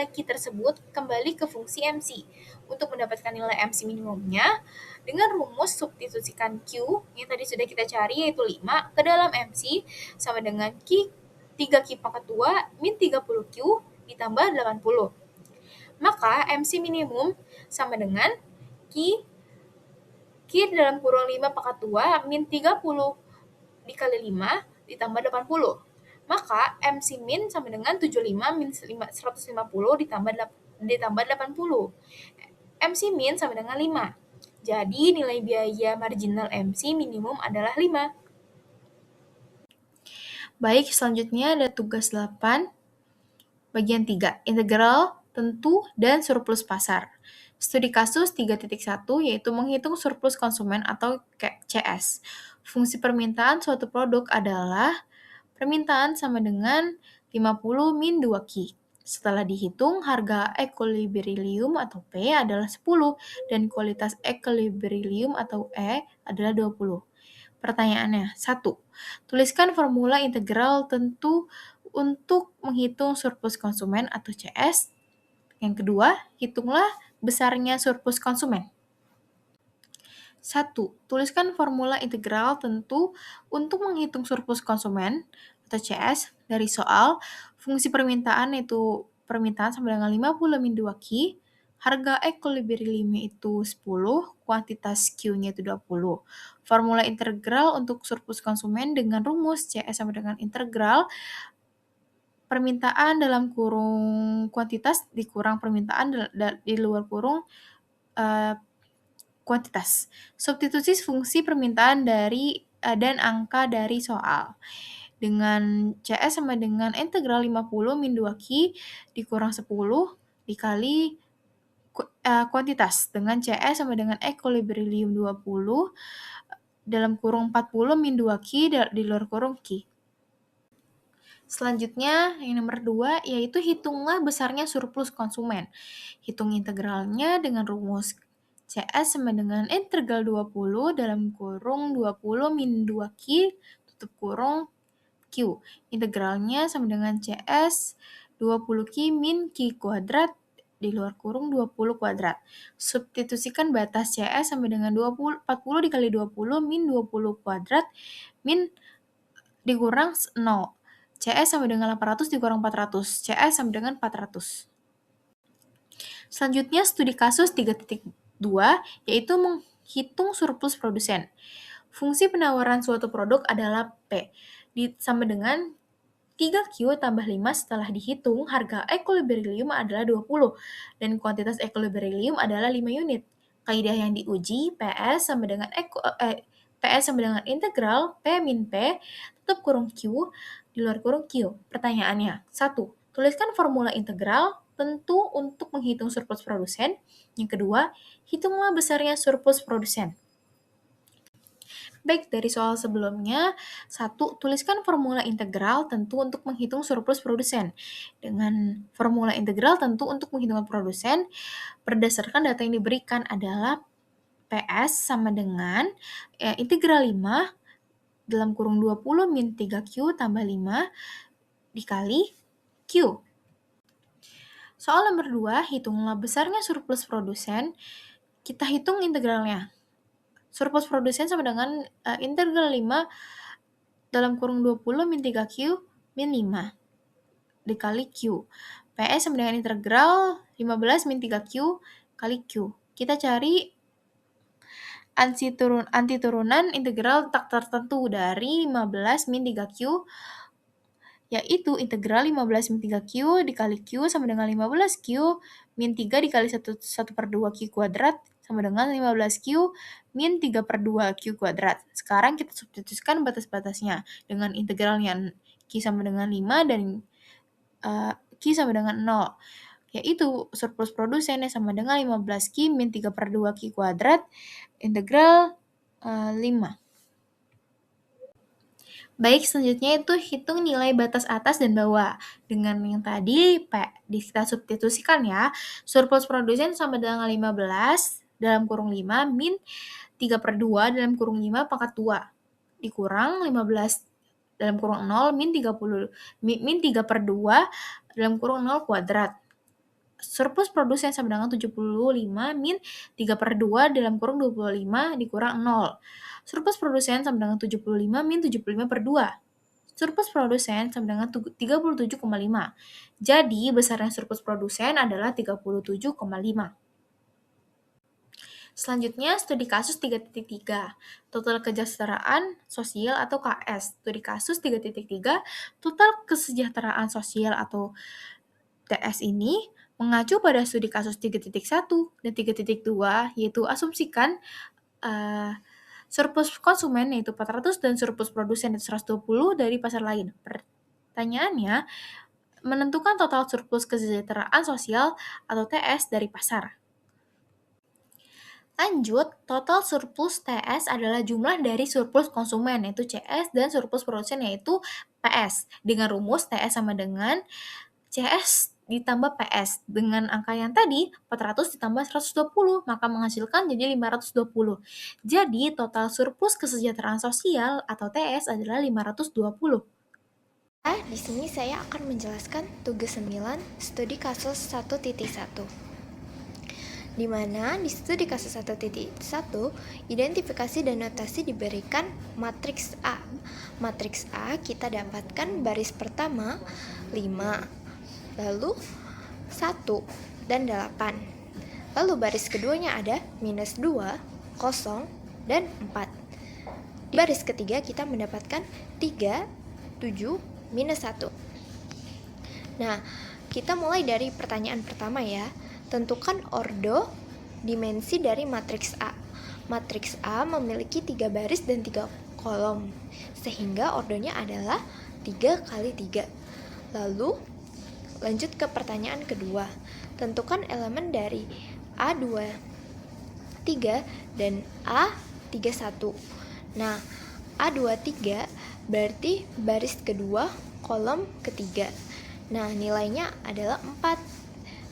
Q tersebut kembali ke fungsi MC. Untuk mendapatkan nilai MC minimumnya, dengan rumus substitusikan Q yang tadi sudah kita cari yaitu 5 ke dalam MC sama dengan 3Q pangkat 2 min 30Q ditambah 80. Maka MC minimum sama dengan Q Q dalam kurung 5 pangkat 2 min 30 dikali 5 ditambah 80. Maka MC min sama dengan 75 min 150 ditambah 80. MC min sama dengan 5. Jadi nilai biaya marginal MC minimum adalah 5. Baik, selanjutnya ada tugas 8, bagian 3, integral, tentu, dan surplus pasar. Studi kasus 3.1 yaitu menghitung surplus konsumen atau CS. Fungsi permintaan suatu produk adalah permintaan sama dengan 50 min 2Q. Setelah dihitung, harga equilibrium atau P adalah 10 dan kualitas equilibrium atau E adalah 20. Pertanyaannya, 1. Tuliskan formula integral tentu untuk menghitung surplus konsumen atau CS. Yang kedua, hitunglah besarnya surplus konsumen. 1. Tuliskan formula integral tentu untuk menghitung surplus konsumen atau CS dari soal fungsi permintaan yaitu permintaan sama dengan 50 min 2Q, harga equilibrium itu 10, kuantitas Q-nya itu 20. Formula integral untuk surplus konsumen dengan rumus CS sama dengan integral permintaan dalam kurung kuantitas dikurang permintaan di luar kurung kuantitas. Substitusi fungsi permintaan dan angka dari soal. Dengan CS sama dengan integral 50 min 2Q dikurang 10 dikali kuantitas. Dengan CS sama dengan equilibrium 20 dalam kurung 40 min 2Q di luar kurung Q. Selanjutnya, yang nomor 2, yaitu hitunglah besarnya surplus konsumen. Hitung integralnya dengan rumus CS sama dengan integral 20 dalam kurung 20 min 2Q tutup kurung Q. Integralnya sama dengan CS 20Q min Q kuadrat di luar kurung 20 kuadrat. Substitusikan batas CS sama dengan 40 dikali 20 min 20 kuadrat min dikurang 0. CS sama dengan 800 dikurang 400. CS sama dengan 400. Selanjutnya studi kasus 3.2 yaitu menghitung surplus produsen. Fungsi penawaran suatu produk adalah P sama dengan 3Q tambah 5 setelah dihitung harga equilibrium adalah 20 dan kuantitas equilibrium adalah 5 unit. Kaidah yang diuji PS sama dengan integral P min P tutup kurung Q di luar kurung Q. Pertanyaannya, 1. Tuliskan formula integral tentu untuk menghitung surplus produsen. Yang kedua, hitunglah besarnya surplus produsen. Baik, dari soal sebelumnya, 1. Tuliskan formula integral tentu untuk menghitung surplus produsen. Dengan formula integral tentu untuk menghitung produsen, berdasarkan data yang diberikan adalah PS sama dengan integral 5 dalam kurung 20 min 3Q tambah 5 dikali Q. Soal nomor 2, hitunglah besarnya surplus produsen. Kita hitung integralnya. Surplus produsen sama dengan integral 5 dalam kurung 20 min 3Q min 5 dikali Q. PS sama dengan integral 15 min 3Q kali Q. Kita cari antiturunan integral tak tertentu dari 15 min 3Q yaitu integral 15 min 3Q dikali Q sama dengan 15Q min 3 dikali 1 per 2Q kuadrat sama dengan 15Q min 3 per 2Q kuadrat. Sekarang kita substitusikan batas-batasnya dengan integralnya Q sama dengan 5 dan Q sama dengan 0. Yaitu surplus produsennya sama dengan 15Q min 3 per 2Q kuadrat integral 5. Baik, selanjutnya itu hitung nilai batas atas dan bawah. Dengan yang tadi, kita substitusikan ya. Surplus produsen sama dengan 15 dalam kurung 5 min 3 per 2 dalam kurung 5 pangkat 2. Dikurang 15 dalam kurung 0 min 3 per 2 dalam kurung 0 kuadrat. Surplus produsen sama dengan 75 min 3 per 2 dalam kurung 25 dikurang 0. Surplus produsen sama dengan 75 min 75 per 2. Surplus produsen sama dengan 37,5. Jadi, besarnya surplus produsen adalah 37,5. Selanjutnya, studi kasus 3.3, total kesejahteraan sosial atau KS. Studi kasus 3.3, total kesejahteraan sosial atau TS ini mengacu pada studi kasus 3.1 dan 3.2, yaitu asumsikan surplus konsumen yaitu 400 dan surplus produsen yaitu 120 dari pasar lain. Pertanyaannya, menentukan total surplus kesejahteraan sosial atau TS dari pasar. Lanjut, total surplus TS adalah jumlah dari surplus konsumen yaitu CS dan surplus produsen yaitu PS. Dengan rumus TS sama dengan CS ditambah PS. Dengan angka yang tadi, 400 ditambah 120, maka menghasilkan jadi 520. Jadi, total surplus kesejahteraan sosial atau TS adalah 520. Di sini saya akan menjelaskan tugas 9 studi kasus 1.1. Di mana di studi kasus 1.1 identifikasi dan notasi diberikan matriks A. Matriks A kita dapatkan baris pertama 5, lalu 1 dan 8. Lalu baris keduanya ada minus 2, 0, dan 4. Di baris ketiga kita mendapatkan 3, 7, minus 1. Nah, kita mulai dari pertanyaan pertama ya. Tentukan ordo dimensi dari matriks A. Matriks A memiliki 3 baris dan 3 kolom, sehingga ordonya adalah 3 kali 3. Lalu, lanjut ke pertanyaan kedua. Tentukan elemen dari A23 dan A31. Nah, A23 berarti baris kedua, kolom ketiga. Nah, nilainya adalah 4.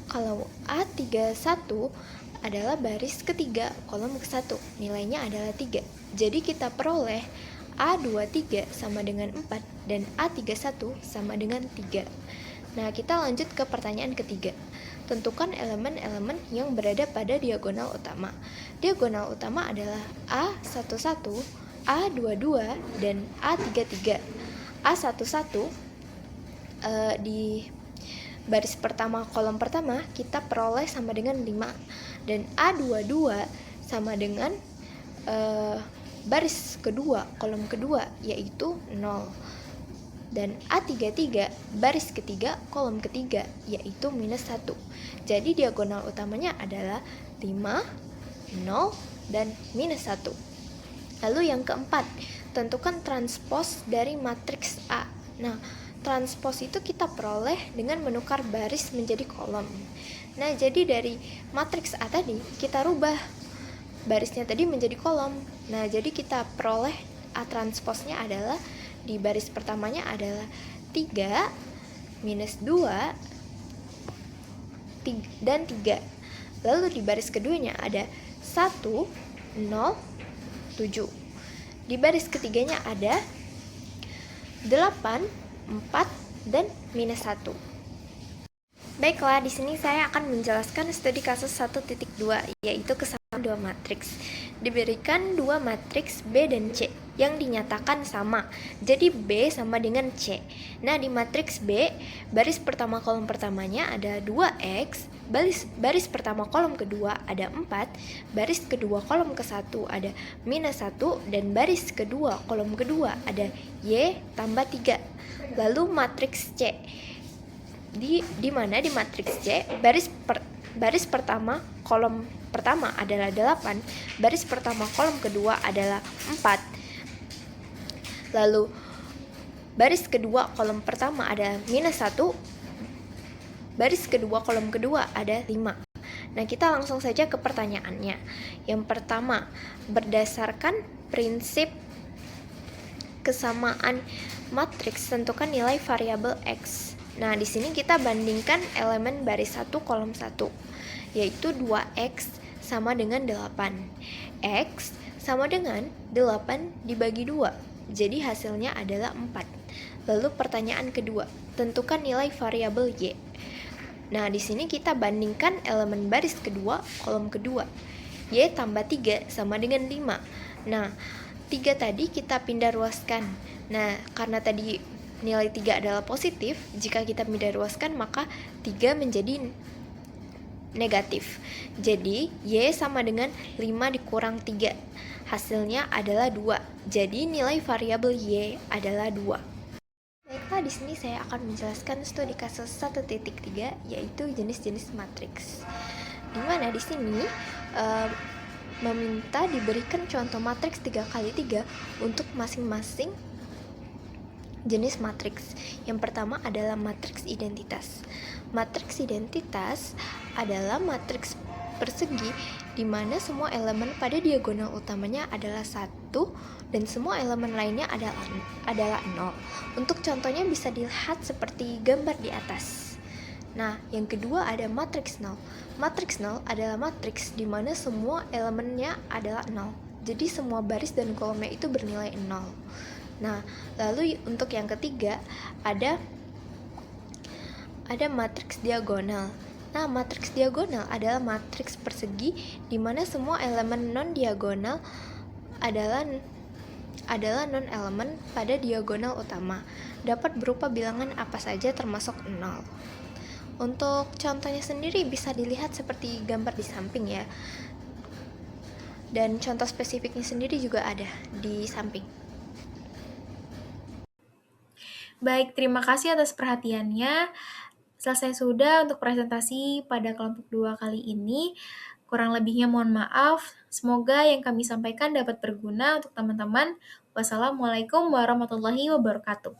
Kalau A31 adalah baris ketiga, kolom ke-1, nilainya adalah 3. Jadi kita peroleh A23 sama dengan 4 dan A31 sama dengan 3. Nah, kita lanjut ke pertanyaan ketiga. Tentukan elemen-elemen yang berada pada diagonal utama. Diagonal utama adalah A11, A22, dan A33. A11 di baris pertama, kolom pertama, kita peroleh sama dengan 5. Dan A22 sama dengan baris kedua, kolom kedua, yaitu 0. Dan A33 baris ketiga, kolom ketiga, yaitu minus 1. Jadi diagonal utamanya adalah 5, 0, dan minus 1. Lalu yang keempat, tentukan transpos dari matriks A. Nah, transpos itu kita peroleh dengan menukar baris menjadi kolom. Nah, jadi dari matriks A tadi kita rubah barisnya tadi menjadi kolom. Nah, jadi kita peroleh A transposnya adalah di baris pertamanya adalah 3, minus 2, dan 3. Lalu di baris keduanya ada 1, 0, 7. Di baris ketiganya ada 8, 4, dan minus 1. Baiklah, di sini saya akan menjelaskan studi kasus 1.2, yaitu kesamaan 2 matriks. Diberikan 2 matriks B dan C yang dinyatakan sama. Jadi B sama dengan C. Nah, di matriks B, baris pertama kolom pertamanya ada 2X, baris pertama kolom kedua ada 4, baris kedua kolom ke-1 ada minus 1, dan baris kedua kolom kedua ada Y tambah 3. Lalu matriks C. Di mana di matriks C, baris pertama kolom pertama adalah 8, baris pertama kolom kedua adalah 4. Lalu baris kedua kolom pertama ada minus 1, baris kedua kolom kedua ada 5. Nah, kita langsung saja ke pertanyaannya. Yang pertama, berdasarkan prinsip kesamaan matriks, tentukan nilai variabel X. Nah, di sini kita bandingkan elemen baris 1 kolom 1, yaitu 2X sama dengan 8. X sama dengan 8 dibagi 2, jadi hasilnya adalah 4. Lalu pertanyaan kedua, tentukan nilai variabel Y. Nah, di sini kita bandingkan elemen baris kedua, kolom kedua. Y tambah 3 sama dengan 5. Nah, 3 tadi kita pindah ruaskan. Nah, karena tadi nilai 3 adalah positif, jika kita pindah ruaskan maka 3 menjadi negatif. Jadi, Y sama dengan 5 dikurang 3. Hasilnya adalah 2. Jadi, nilai variabel Y adalah 2. Baiklah, di sini saya akan menjelaskan studi kasus 1.3, yaitu jenis-jenis matriks. Di mana di sini meminta diberikan contoh matriks 3x3 untuk masing-masing jenis matriks. Yang pertama adalah matriks identitas. Matriks identitas adalah matriks persegi di mana semua elemen pada diagonal utamanya adalah 1 dan semua elemen lainnya adalah 0. Untuk contohnya bisa dilihat seperti gambar di atas. Nah, yang kedua ada matriks 0. Matriks 0 adalah matriks di mana semua elemennya adalah 0. Jadi semua baris dan kolomnya itu bernilai 0. Nah, lalu untuk yang ketiga ada matriks diagonal. Nah, matriks diagonal adalah matriks persegi di mana semua elemen non-diagonal adalah non-elemen pada diagonal utama. Dapat berupa bilangan apa saja termasuk 0. Untuk contohnya sendiri bisa dilihat seperti gambar di samping ya. Dan contoh spesifiknya sendiri juga ada di samping. Baik, terima kasih atas perhatiannya. Selesai sudah untuk presentasi pada kelompok 2 kali ini. Kurang lebihnya mohon maaf. Semoga yang kami sampaikan dapat berguna untuk teman-teman. Wassalamualaikum warahmatullahi wabarakatuh.